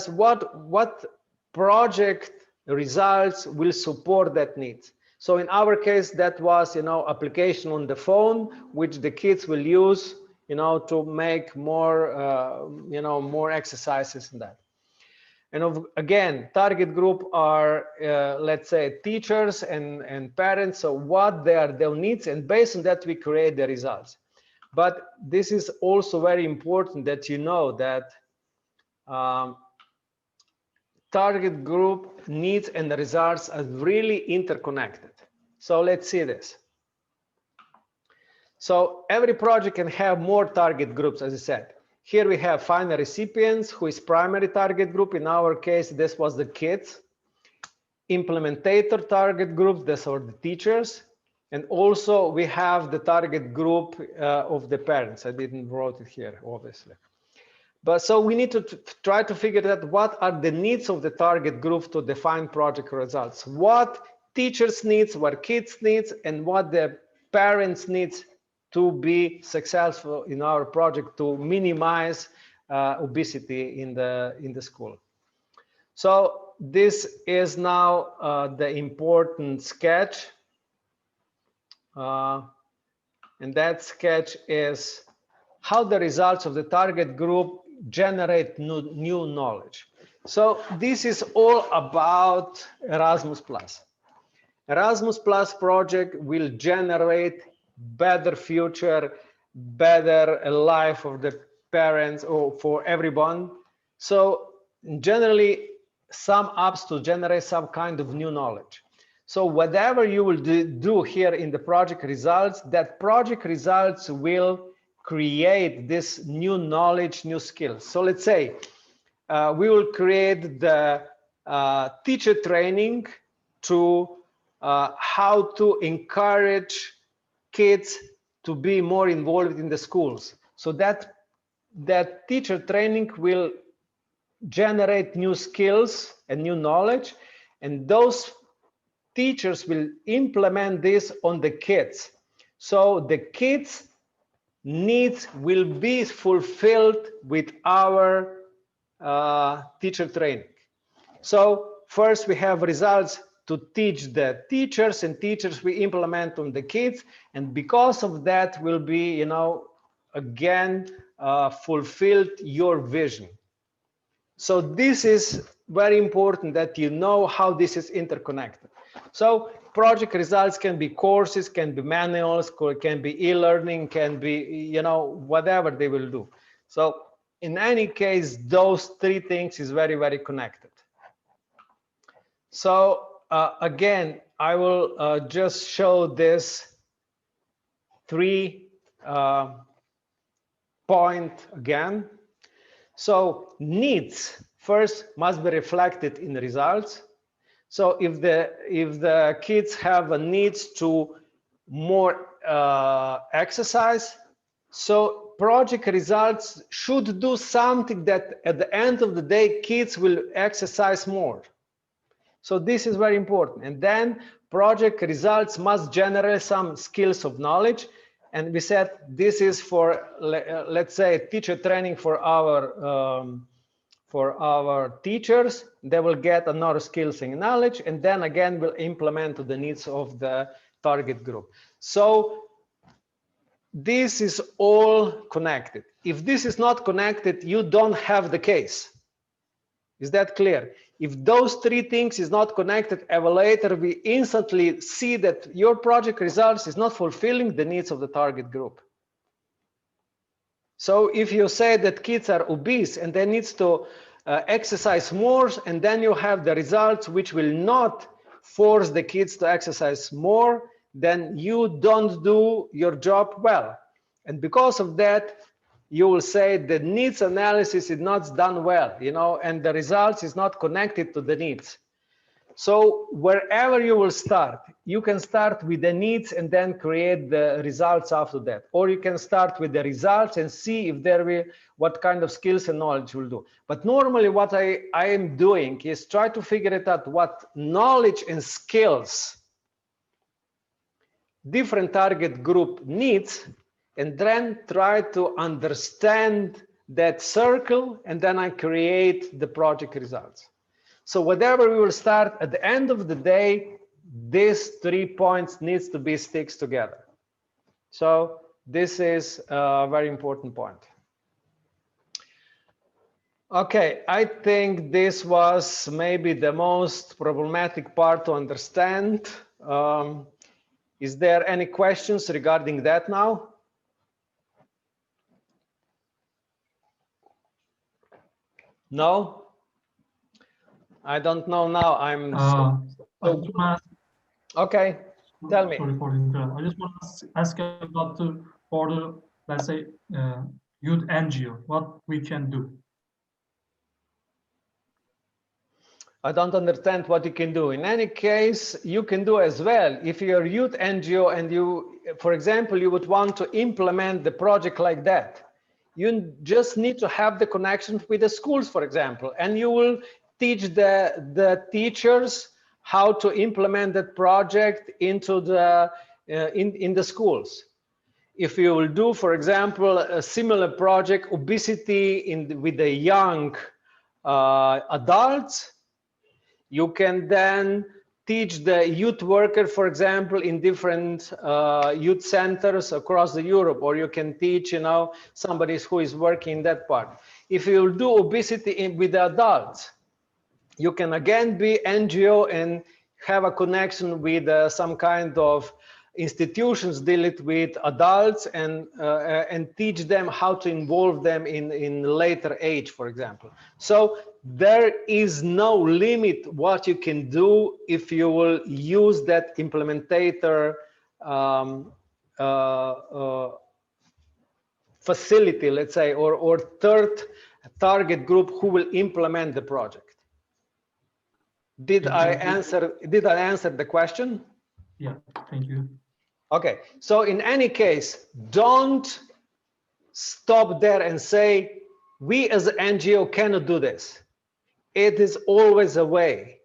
what project results will support that needs? So in our case, that was, application on the phone, which the kids will use, to make more, more exercises in that. And again, target group are, let's say, teachers and parents. So what their needs, and based on that, we create the results. But this is also very important that you know that target group needs and the results are really interconnected. So let's see this. So every project can have more target groups, as I said. Here we have final recipients, who is primary target group. In our case, this was the kids. Implementator target groups, these are the teachers. And also we have the target group of the parents. I didn't write it here, obviously. But so we need to try to figure out what are the needs of the target group to define project results. What teachers needs, what kids needs, and what the parents needs to be successful in our project to minimize obesity in the school. So this is now the important sketch. And that sketch is how the results of the target group generate new knowledge. So this is all about Erasmus+. Erasmus+ project will generate better future, better life of the parents or for everyone. So generally sum up to generate some kind of new knowledge. So whatever you will do here in the project results, that project results will create this new knowledge, new skills. So let's say we will create the teacher training to how to encourage kids to be more involved in the schools. So that teacher training will generate new skills and new knowledge, and those teachers will implement this on the kids. So the kids needs will be fulfilled with our teacher training. So first we have results to teach the teachers, and teachers we implement on the kids, and because of that will be, you know, again fulfilled your vision. So this is very important that you know how this is interconnected. So project results can be courses, can be manuals, can be e-learning, can be, you know, whatever they will do. So in any case, those three things is very, very connected. So again, I will just show this 3 point again. So needs first must be reflected in the results. So if the kids have a needs to more exercise, so project results should do something that at the end of the day kids will exercise more. So this is very important. And then project results must generate some skills of knowledge. And we said this is for, let's say, teacher training for our teachers. They will get another skills and knowledge, and then again we'll implement the needs of the target group. So this is all connected. If this is not connected, you don't have the case. Is that clear? If those three things is not connected, evaluator we instantly see that your project results is not fulfilling the needs of the target group. So if you say that kids are obese and they need to exercise more, and then you have the results which will not force the kids to exercise more, then you don't do your job well. And because of that, you will say the needs analysis is not done well, you know, and the results is not connected to the needs. So wherever you will start, you can start with the needs and then create the results after that. Or you can start with the results and see if there will, what kind of skills and knowledge will do. But normally what I am doing is try to figure it out what knowledge and skills different target group needs, and then try to understand that circle, and then I create the project results. So whatever we will start at the end of the day, these 3 points needs to be sticks together. So this is a very important point. Okay, I think this was maybe the most problematic part to understand. Is there any questions regarding that now? No? I don't know now. I'm okay. Tell me. Sorry for the interrupt. I just want to ask about the order, let's say, youth NGO, what we can do. I don't understand what you can do. In any case, you can do as well. If you're a youth NGO and you, for example, you would want to implement the project like that, you just need to have the connection with the schools, for example, and you will teach the teachers how to implement that project into the in the schools. If you will do, for example, a similar project, obesity with the young adults, you can then teach the youth worker, for example, in different youth centers across Europe, or you can teach, you know, somebody who is working in that part. If you will do obesity with the adults, you can again be NGO and have a connection with some kind of institutions dealing with adults and teach them how to involve them in later age, for example. So there is no limit what you can do if you will use that implementator facility, let's say, or third target group who will implement the project. Did I answer the question? Yeah, thank you. Okay, so in any case, don't stop there and say, we as an NGO cannot do this. It is always a way,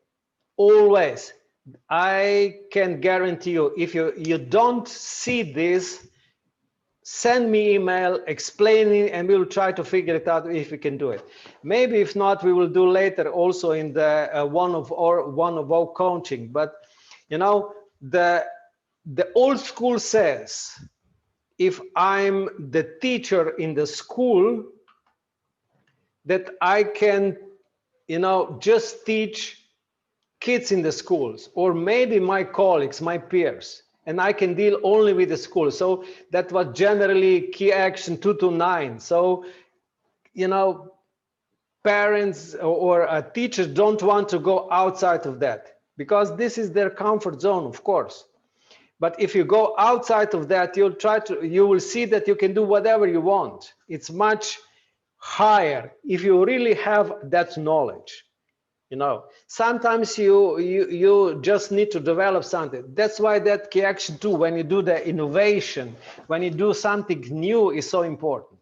always. I can guarantee you, if you don't see this, send me email explaining, and we'll try to figure it out if we can do it. Maybe if not, we will do later also in the one of our coaching. But you know, the old school says, if I'm the teacher in the school, that I can, you know, just teach kids in the schools, or maybe my colleagues, my peers, and I can deal only with the school. So that was generally key action 229. So, you know, parents or teachers don't want to go outside of that, because this is their comfort zone, of course. But if you go outside of that, you will see that you can do whatever you want. It's much higher if you really have that knowledge. You know, sometimes you just need to develop something. That's why that key action 2, when you do the innovation, when you do something new, is so important.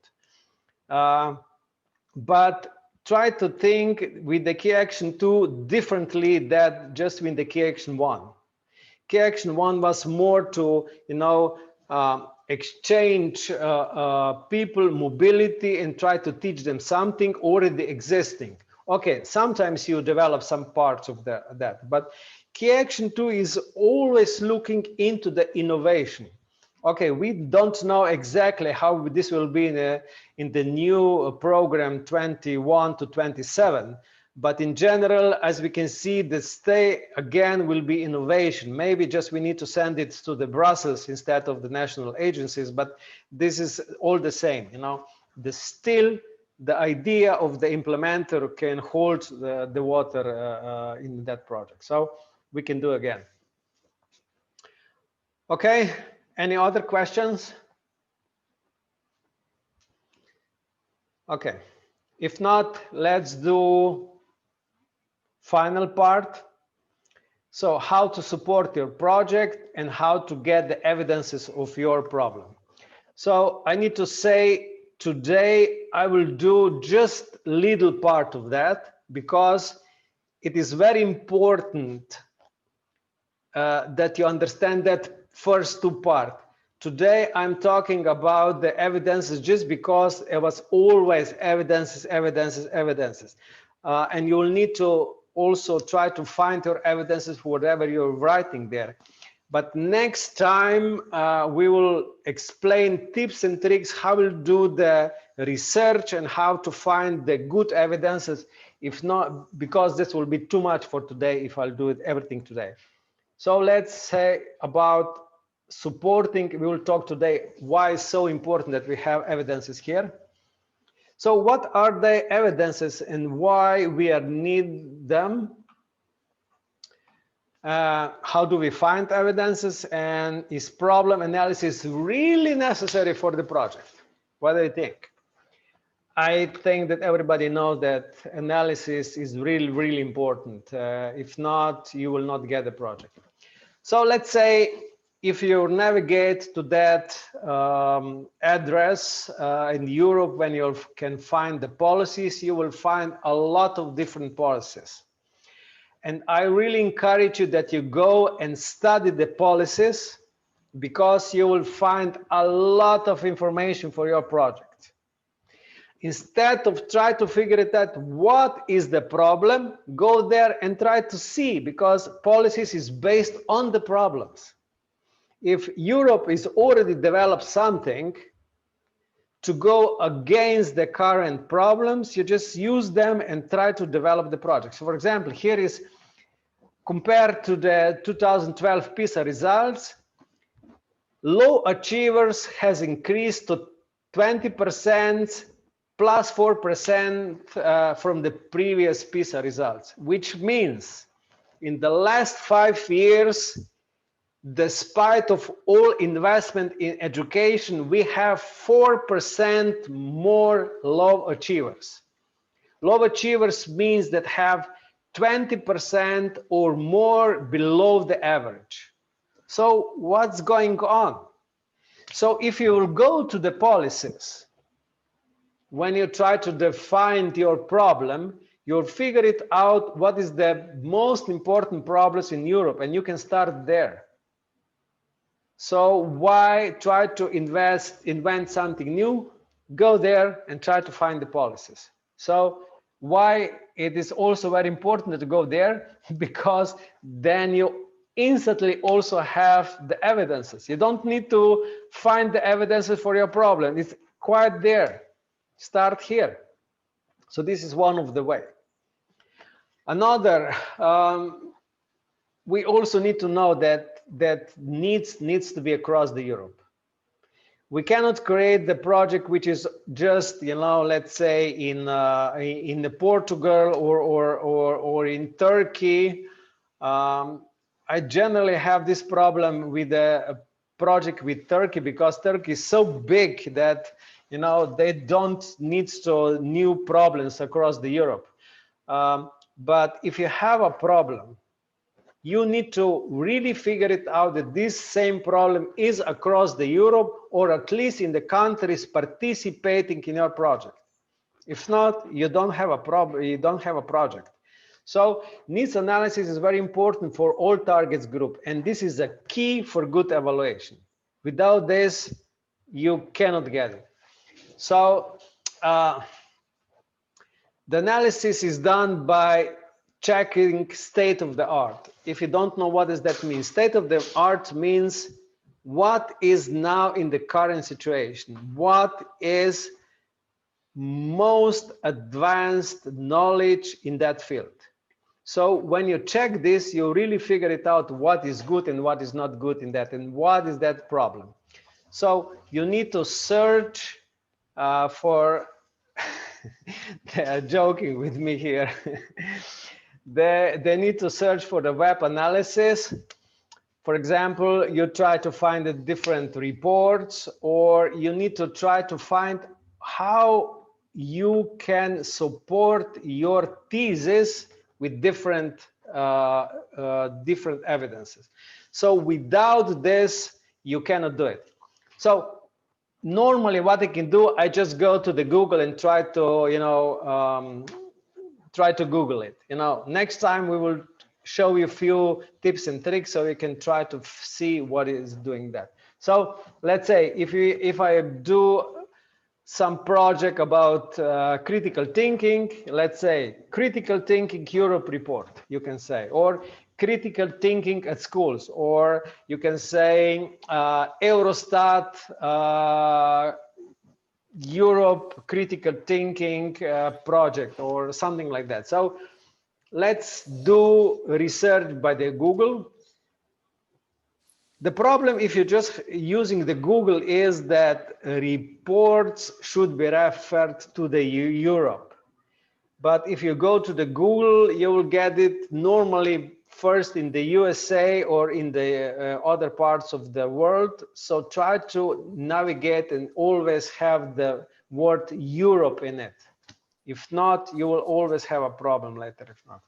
But try to think with the key action 2 differently than just with the key action 1. Key action 1 was more to, you know, exchange people, mobility, and try to teach them something already existing. Okay, sometimes you develop some parts of that, but key action 2 is always looking into the innovation. Okay, we don't know exactly how this will be in the new program 21 to 27. But in general, as we can see, the stay again will be innovation. Maybe just we need to send it to the Brussels instead of the national agencies, but this is all the same, you know. Still, the idea of the implementer can hold the water in that project. So we can do again. Okay, any other questions? Okay, if not, let's do final part. So how to support your project and how to get the evidences of your problem. So I need to say today I will do just little part of that, because it is very important that you understand that first 2 parts. Today I'm talking about the evidences just because it was always evidences. And you will need to also try to find your evidences for whatever you're writing there. But next time we will explain tips and tricks how to do the research and how to find the good evidences. If not, because this will be too much for today if I'll do everything today. So let's say about supporting, we will talk today why it's so important that we have evidences here. So what are the evidences and why we need them? How do we find evidences, and is problem analysis really necessary for the project? What do you think? I think that everybody knows that analysis is really, really important. If not, you will not get the project. So let's say if you navigate to that address in Europe, when you can find the policies, you will find a lot of different policies. And I really encourage you that you go and study the policies, because you will find a lot of information for your project. Instead of try to figure it out, what is the problem, go there and try to see, because policies is based on the problems. If Europe is already developed something to go against the current problems, you just use them and try to develop the project. So for example, here is compared to the 2012 PISA results, low achievers has increased to 20% plus 4% from the previous PISA results, which means in the last 5 years, despite of all investment in education, we have 4% more low achievers. Low achievers means that have 20% or more below the average. So what's going on? So if you will go to the policies, when you try to define your problem, you'll figure it out what is the most important problems in Europe, and you can start there. So why try to invent something new? Go there and try to find the policies. So why it is also very important to go there? Because then you instantly also have the evidences. You don't need to find the evidences for your problem. It's quite there. Start here. So this is one of the way. Another, we also need to know that needs to be across the Europe. We cannot create the project which is just, you know, let's say in Portugal or in Turkey. I generally have this problem with a project with Turkey because Turkey is so big that, you know, they don't need to new problems across the Europe. But if you have a problem, you need to really figure it out that this same problem is across the Europe, or at least in the countries participating in your project. If not, you don't have a problem, you don't have a project. So needs analysis is very important for all targets group, and this is a key for good evaluation. Without this, you cannot get it. So the analysis is done by checking state of the art. If you don't know what does that mean, state of the art means what is now in the current situation, what is most advanced knowledge in that field. So when you check this, you really figure it out what is good and what is not good in that, and what is that problem. So you need to search for they are joking with me here. They need to search for the web analysis. For example, you try to find the different reports, or you need to try to find how you can support your thesis with different evidences. So without this, you cannot do it. So normally what I can do, I just go to the Google and try to, you know, try to Google it. You know, next time we will show you a few tips and tricks so you can try to see what is doing that. So let's say if I do some project about critical thinking, let's say critical thinking Europe report, you can say, or critical thinking at schools, or you can say Eurostat Europe critical thinking project, or something like that. So let's do research by the Google. The problem if you're just using the Google is that reports should be referred to the Europe. But if you go to the Google, you will get it normally first in the USA or in the other parts of the world. So try to navigate and always have the word Europe in it. If not, you will always have a problem later, if not.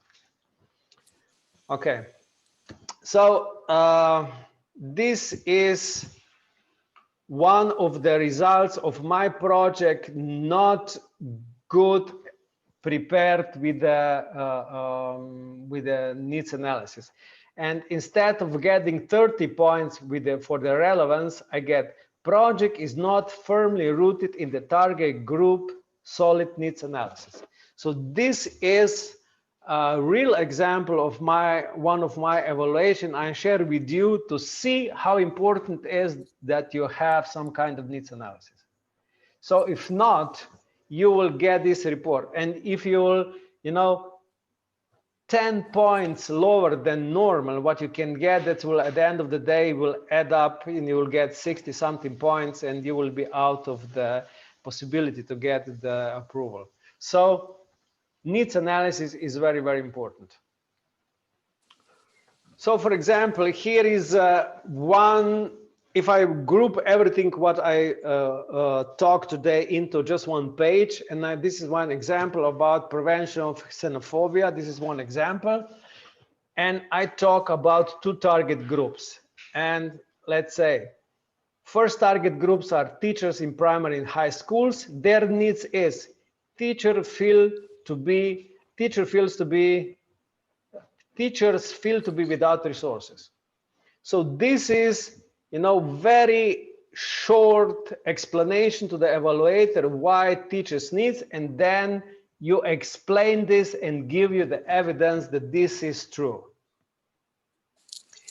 Okay, so this is one of the results of my project, not good prepared with the needs analysis. And instead of getting 30 points for the relevance, I get project is not firmly rooted in the target group solid needs analysis. So this is a real example of one of my evaluation I share with you to see how important it is that you have some kind of needs analysis. So if not, you will get this report. And if you will, you know, 10 points lower than normal, what you can get, that will at the end of the day will add up and you will get 60 something points and you will be out of the possibility to get the approval. So needs analysis is very, very important. So for example, here is one, if I group everything what I talked today into just one page, and this is one example about prevention of xenophobia. This is one example. And I talk about two target groups. And let's say, first target groups are teachers in primary and high schools. Their needs is teachers feel to be without resources. So this is, very short explanation to the evaluator why it teaches needs, and then you explain this and give you the evidence that this is true.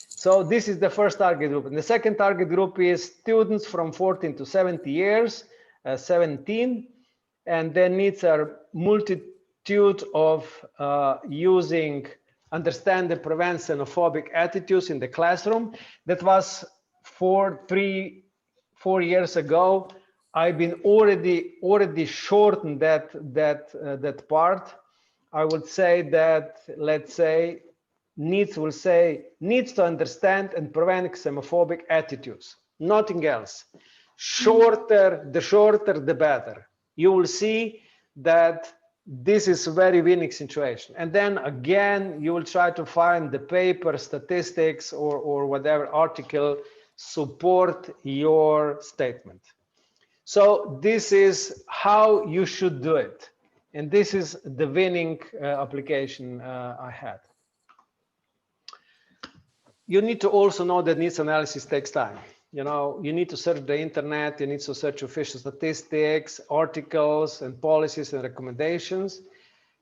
So this is the first target group. And the second target group is students from 14 to 70 years, 17, and their needs are multitude of using, understand and prevent xenophobic attitudes in the classroom. That was 4 years ago. I've been already shortened that part. I would say that, let's say, needs to understand and prevent xenophobic attitudes. Nothing else. The shorter, the better. You will see that this is a very winning situation. And then again, you will try to find the paper, statistics, or whatever article support your statement. So this is how you should do it. And this is the winning application I had. You need to also know that needs analysis takes time. You need to search the internet, you need to search official statistics, articles, and policies and recommendations.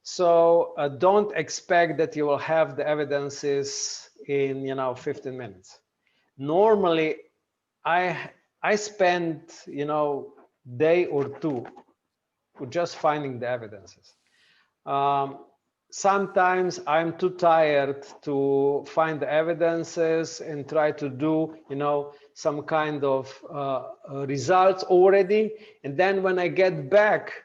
So don't expect that you will have the evidences in 15 minutes. Normally, I spend day or two with just finding the evidences. Sometimes I'm too tired to find the evidences and try to do, some kind of results already. And then when I get back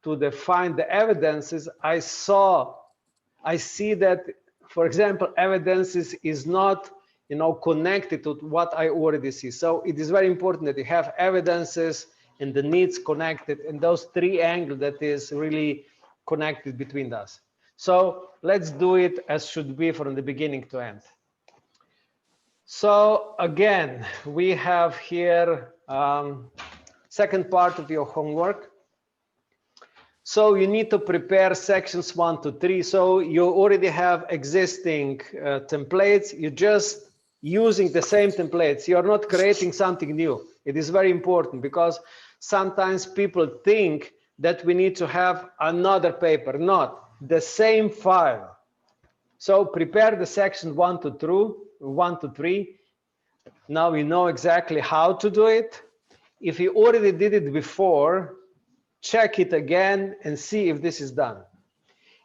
to find the evidences, I see that, for example, evidences is not, connected to what I already see. So it is very important that you have evidences and the needs connected, and those three angles that is really connected between us. So let's do it as should be from the beginning to end. So again, we have here second part of your homework. So you need to prepare sections 1 to 3. So you already have existing templates. You're just using the same templates. You're not creating something new. It is very important because sometimes people think that we need to have another paper. Not the same file. So prepare the section 1 to 3. Now we know exactly how to do it. If you already did it before, check it again and see if this is done.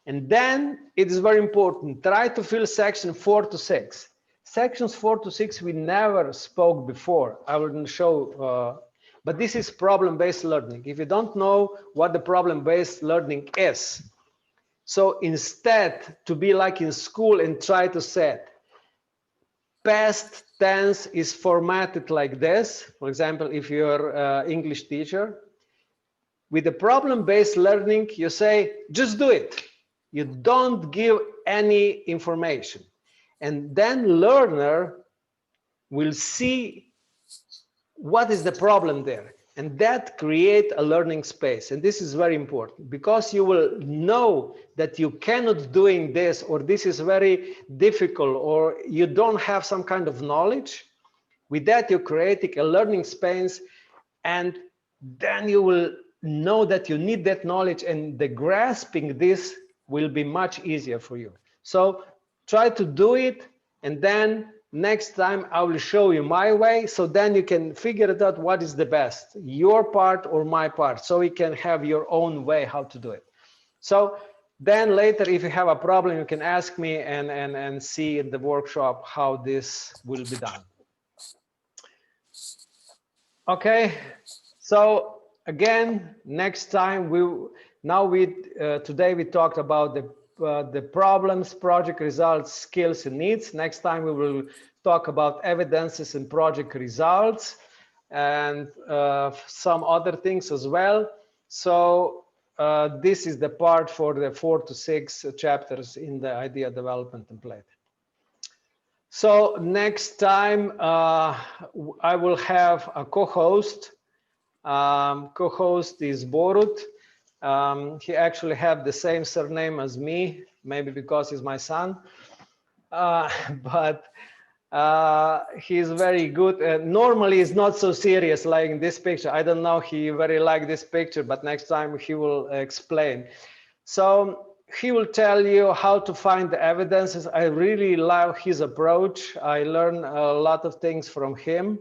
And then it is very important, try to fill section 4 to 6. Sections 4 to 6 we never spoke before. I will show, but this is problem-based learning. If you don't know what the problem-based learning is, so instead to be like in school and try to say past tense is formatted like this. For example, if you're an English teacher, with the problem-based learning, you say, just do it. You don't give any information. And then learner will see what is the problem there. And that create a learning space. And this is very important because you will know that you cannot doing this, or this is very difficult, or you don't have some kind of knowledge. With that, you're creating a learning space, and then you will know that you need that knowledge, and the grasping this will be much easier for you. So try to do it, and then next time I will show you my way, so then you can figure it out what is the best, your part or my part, so you can have your own way how to do it. So then later, if you have a problem, you can ask me and see in the workshop how this will be done. Okay, so again, next time today we talked about the problems, project results, skills and needs. Next time we will talk about evidences and project results and some other things as well. So this is the part for the 4 to 6 chapters in the idea development template. So next time I will have a co-host. Co-host is Borut. He actually have the same surname as me, maybe because he's my son. But He's very good. Normally, he's not so serious like in this picture. I don't know, he very like this picture, but next time he will explain. So he will tell you how to find the evidences. I really love his approach. I learn a lot of things from him.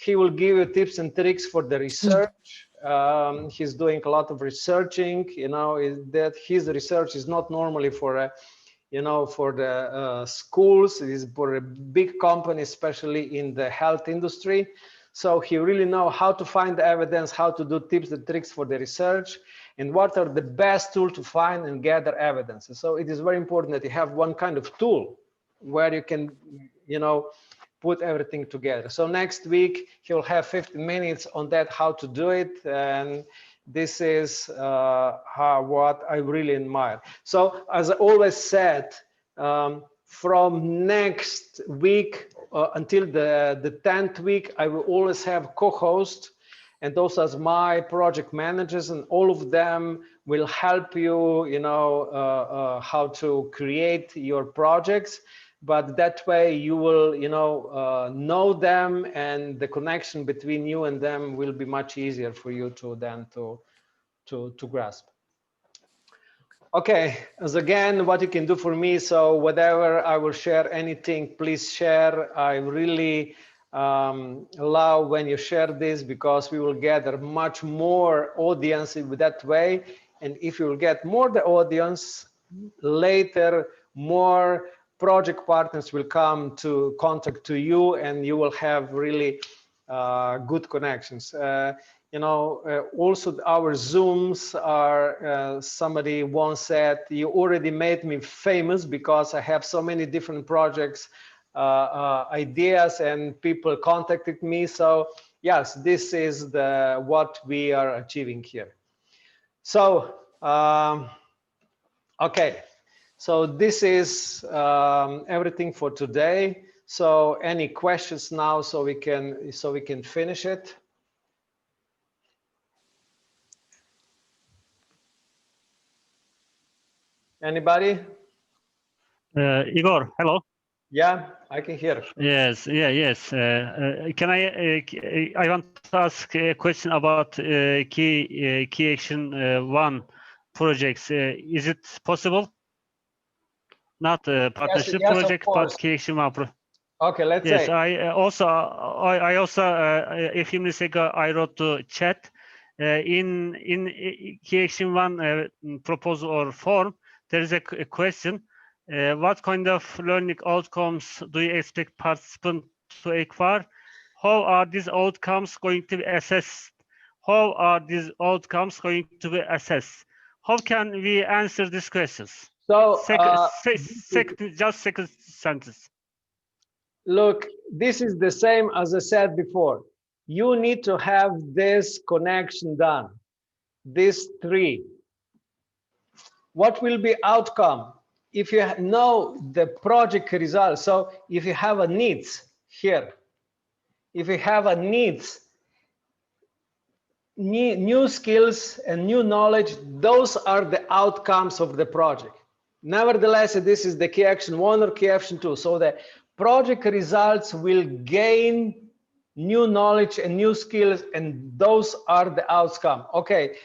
He will give you tips and tricks for the research. He's doing a lot of researching, you know, that his research is not normally for you know, for the schools. It is for a big company, especially in the health industry. So he really knows how to find the evidence, how to do tips and tricks for the research, and what are the best tools to find and gather evidence. So it is very important that you have one kind of tool where you can, you know, put everything together. So next week he'll have 15 minutes on that, how to do it, and this is what I really admire. So as I always said, from next week until the 10th week, I will always have co-host, and those as my project managers, and all of them will help you, you know, how to create your projects. But that way you will, you know them, and the connection between you and them will be much easier for you to then to grasp. Okay, as again, what you can do for me, so whatever I will share, anything, please share. I really allow when you share this, because we will gather much more audience in that way. And if you will get more the audience, later more project partners will come to contact to you, and you will have really good connections. You know, also our Zooms are, somebody once said, you already made me famous because I have so many different projects, ideas, and people contacted me. So yes, this is what we are achieving here. So, okay. So this is everything for today. So any questions now, so we can finish it? Anybody? Igor, hello. Yeah, I can hear. Yes, yes. Can I want to ask a question about Key Action 1 projects. Is it possible? Not a partnership yes, project, but Key Action 1 project. Okay, let's yes, say. I also a few minutes ago I wrote to chat in Key Action 1 proposal or form. There is a question. What kind of learning outcomes do you expect participants to acquire? How are these outcomes going to be assessed? How are these outcomes going to be assessed? How can we answer these questions? So, just second sentence. Look, this is the same as I said before. You need to have this connection done. These three. What will be outcome? If you know the project results, so if you have a needs here, if you have a needs, new skills and new knowledge, those are the outcomes of the project. Nevertheless, this is the Key Action 1 or Key Action 2. So the project results will gain new knowledge and new skills, and those are the outcome. Okay,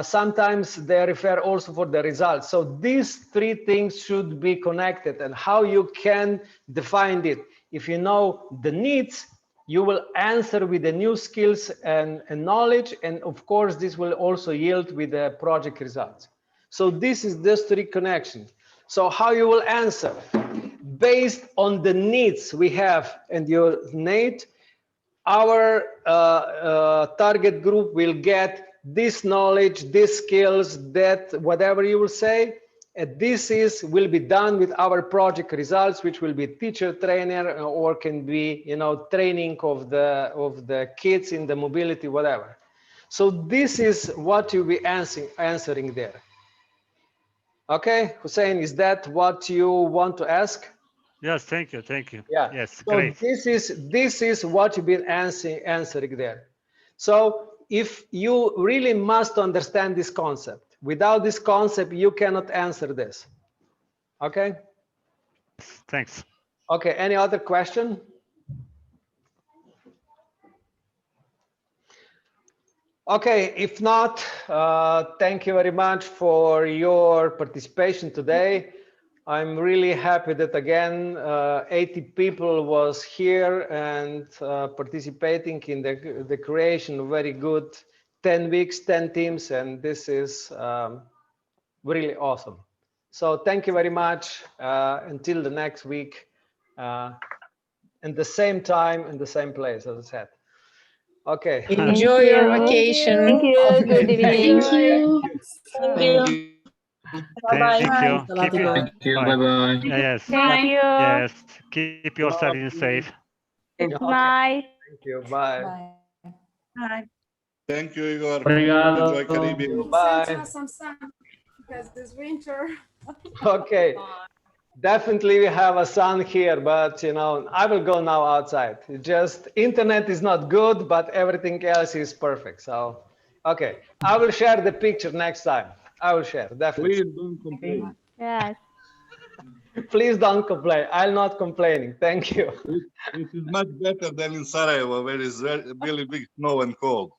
sometimes they refer also for the results. So these three things should be connected, and how you can define it. If you know the needs, you will answer with the new skills and knowledge, and of course this will also yield with the project results. So this is this three connections. So how you will answer? Based on the needs we have and your need, our target group will get this knowledge, these skills, that whatever you will say, and this will be done with our project results, which will be teacher trainer, or can be, you know, training of the kids in the mobility, whatever. So this is what you'll be answering there. Okay, Hussein, is that what you want to ask? Yes, thank you. Yeah. Yes, so great. This is what you've been answering there. So if you really must understand this concept, without this concept, you cannot answer this. Okay. Thanks. Okay, any other question? Okay, if not, thank you very much for your participation today. I'm really happy that again 80 people was here and participating in the creation of very good 10 weeks, 10 teams, and this is really awesome. So thank you very much. Until the next week, and the same time and the same place, as I said. Okay. Enjoy your vacation. Thank you. Good evening. Thank you. Thank you. Bye-bye. Thank you. Keep your, Thank you. bye. Bye-bye. Yes. Thank you. Yes. Keep yourself safe. Okay, Bye. thank you. Bye. Bye. Bye. Thank you, Igor. Obrigado. Enjoy Caribbean. Bye. Some sun because this winter. Okay. Definitely we have a sun here, but you know, I will go now outside. Just internet is not good, but everything else is perfect. So, okay, I will share the picture next time. I will share, definitely. Please don't complain. Yes. Please don't complain. I'm not complaining. Thank you. It is much better than in Sarajevo, where it's really big snow and cold.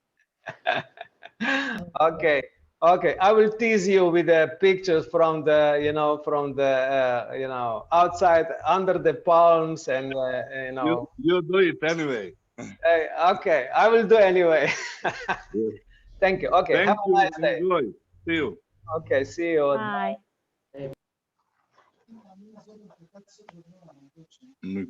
Okay. Okay, I will tease you with the pictures from the, you know, outside under the palms and, you know. You do it anyway. Okay, I will do anyway. Thank you. Okay, Thank have a you. nice day. Enjoy. See you. Okay, see you. Bye. Mm.